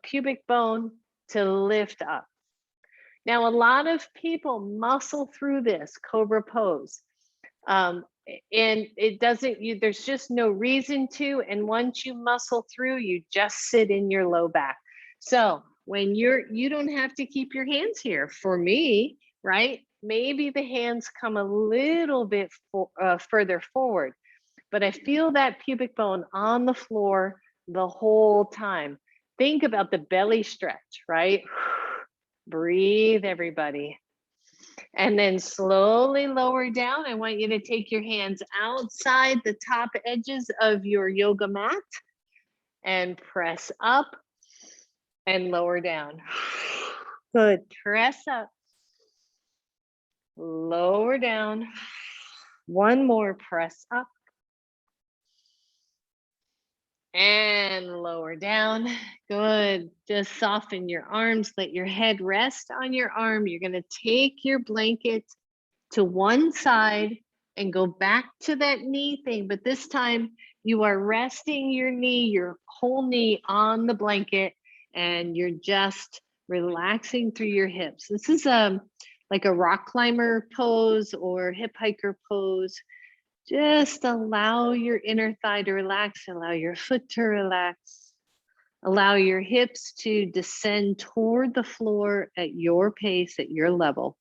pubic bone to lift up. Now, a lot of people muscle through this cobra pose. And it doesn't, there's just no reason to. And once you muscle through, you just sit in your low back. So when you don't have to keep your hands here. For me, right? Maybe the hands come a little bit further forward, but I feel that pubic bone on the floor the whole time. Think about the belly stretch, right? Breathe, everybody. And then slowly lower down. I want you to take your hands outside the top edges of your yoga mat and press up and lower down. Good. Press up. Lower down. One more. Press up. And lower down. Good. Just soften your arms. Let your head rest on your arm. You're going to take your blanket to one side and go back to that knee thing. But this time you are resting your knee, your whole knee on the blanket, and you're just relaxing through your hips. This is like a rock climber pose or hip hiker pose. Just allow your inner thigh to relax, allow your foot to relax, allow your hips to descend toward the floor at your pace, at your level.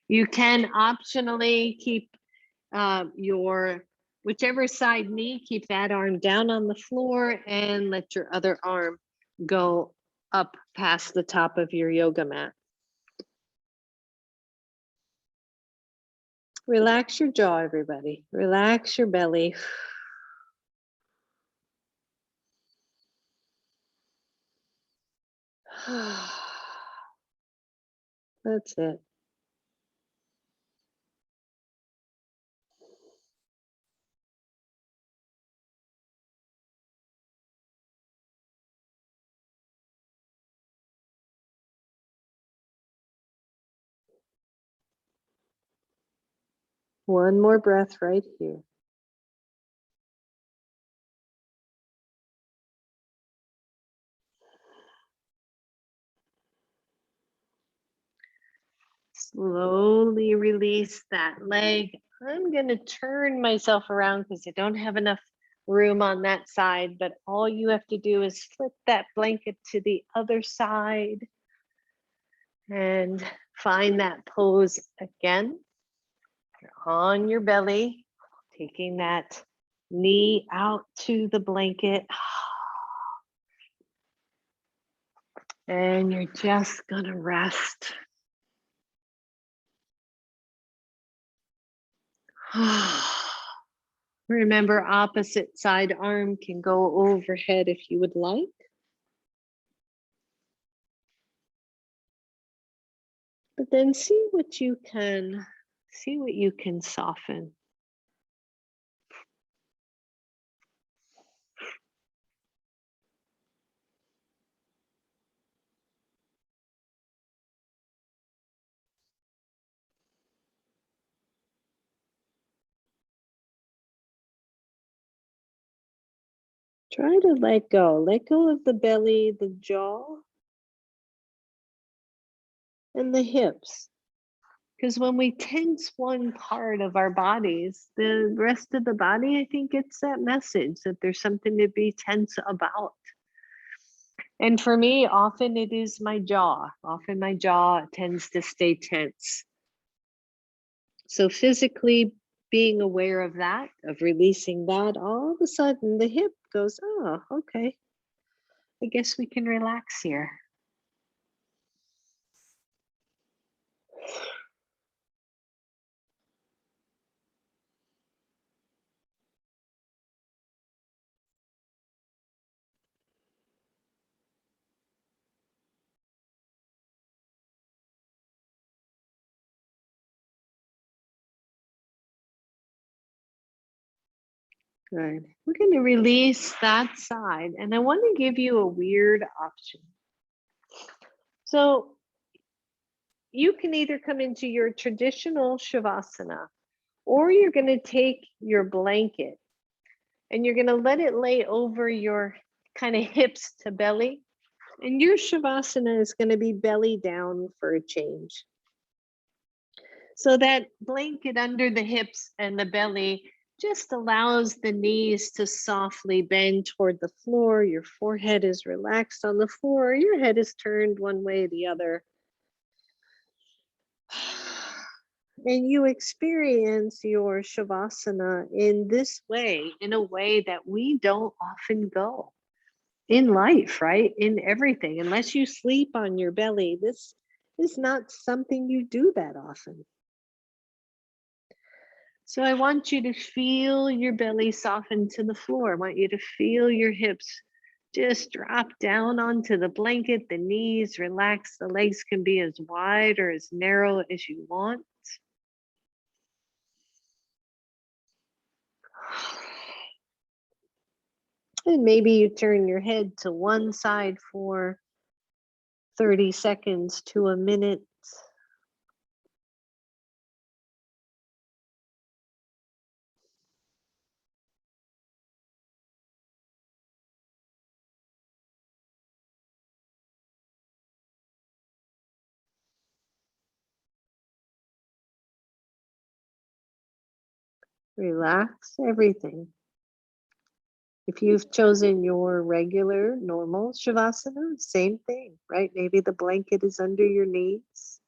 You can optionally keep your whichever side knee, keep that arm down on the floor and let your other arm go up past the top of your yoga mat. Relax your jaw, everybody. Relax your belly. That's it. One more breath right here. Slowly release that leg. I'm going to turn myself around because I don't have enough room on that side, but all you have to do is flip that blanket to the other side and find that pose again. You're on your belly, taking that knee out to the blanket. And you're just going to rest. Remember, opposite side arm can go overhead if you would like. But then see what you can soften. Try to let go. Let go of the belly, the jaw, and the hips. Because when we tense one part of our bodies, the rest of the body, I think, gets that message that there's something to be tense about. And for me, often it is my jaw. Often my jaw tends to stay tense. So physically being aware of that, of releasing that, all of a sudden the hip goes, oh, okay. I guess we can relax here. Good. We're going to release that side. And I want to give you a weird option. So you can either come into your traditional Shavasana, or you're going to take your blanket and you're going to let it lay over your kind of hips to belly. And your Shavasana is going to be belly down for a change. So that blanket under the hips and the belly just allows the knees to softly bend toward the floor. Your forehead is relaxed on the floor. Your head is turned one way or the other. And you experience your Shavasana in this way, in a way that we don't often go in life, right? In everything. Unless you sleep on your belly, this is not something you do that often. So I want you to feel your belly soften to the floor. I want you to feel your hips just drop down onto the blanket, the knees relax, the legs can be as wide or as narrow as you want. And maybe you turn your head to one side for 30 seconds to a minute. Relax everything. If you've chosen your regular, normal Shavasana, same thing, right? Maybe the blanket is under your knees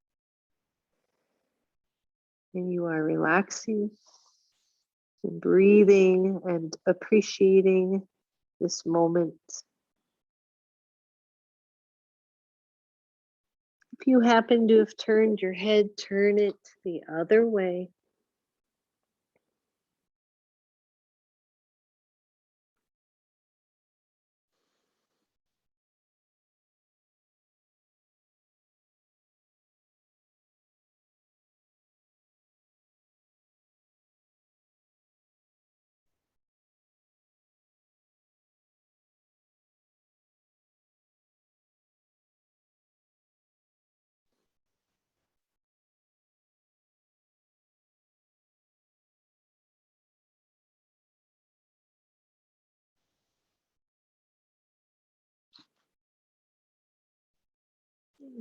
and you are relaxing and breathing and appreciating this moment. If you happen to have turned your head, turn it the other way.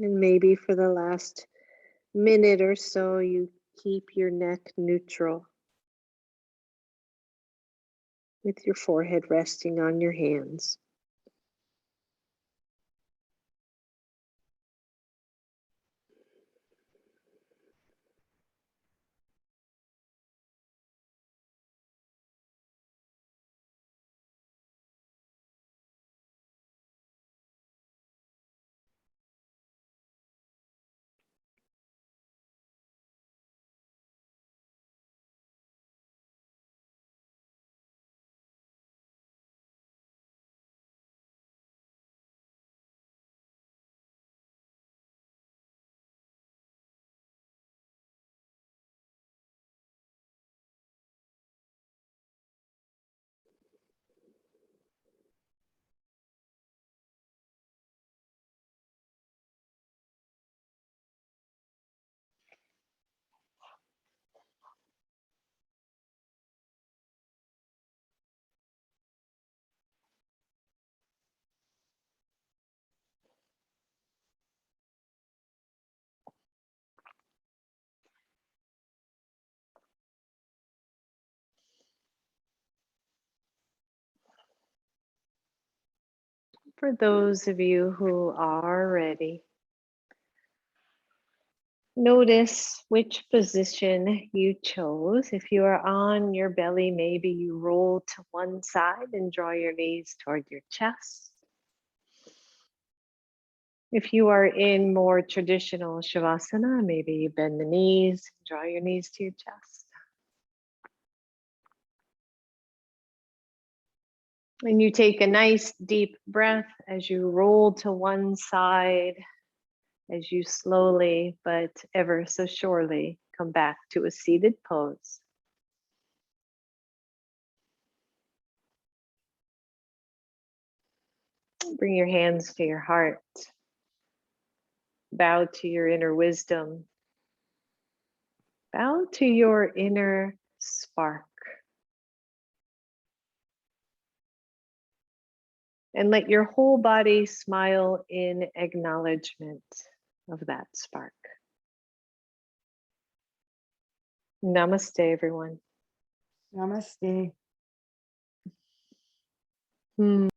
And maybe for the last minute or so, you keep your neck neutral with your forehead resting on your hands. For those of you who are ready, notice which position you chose. If you are on your belly, maybe you roll to one side and draw your knees toward your chest. If you are in more traditional Shavasana, maybe you bend the knees, draw your knees to your chest. And you take a nice deep breath as you roll to one side, as you slowly but ever so surely come back to a seated pose. Bring your hands to your heart. Bow to your inner wisdom. Bow to your inner spark. And let your whole body smile in acknowledgement of that spark. Namaste, everyone. Namaste.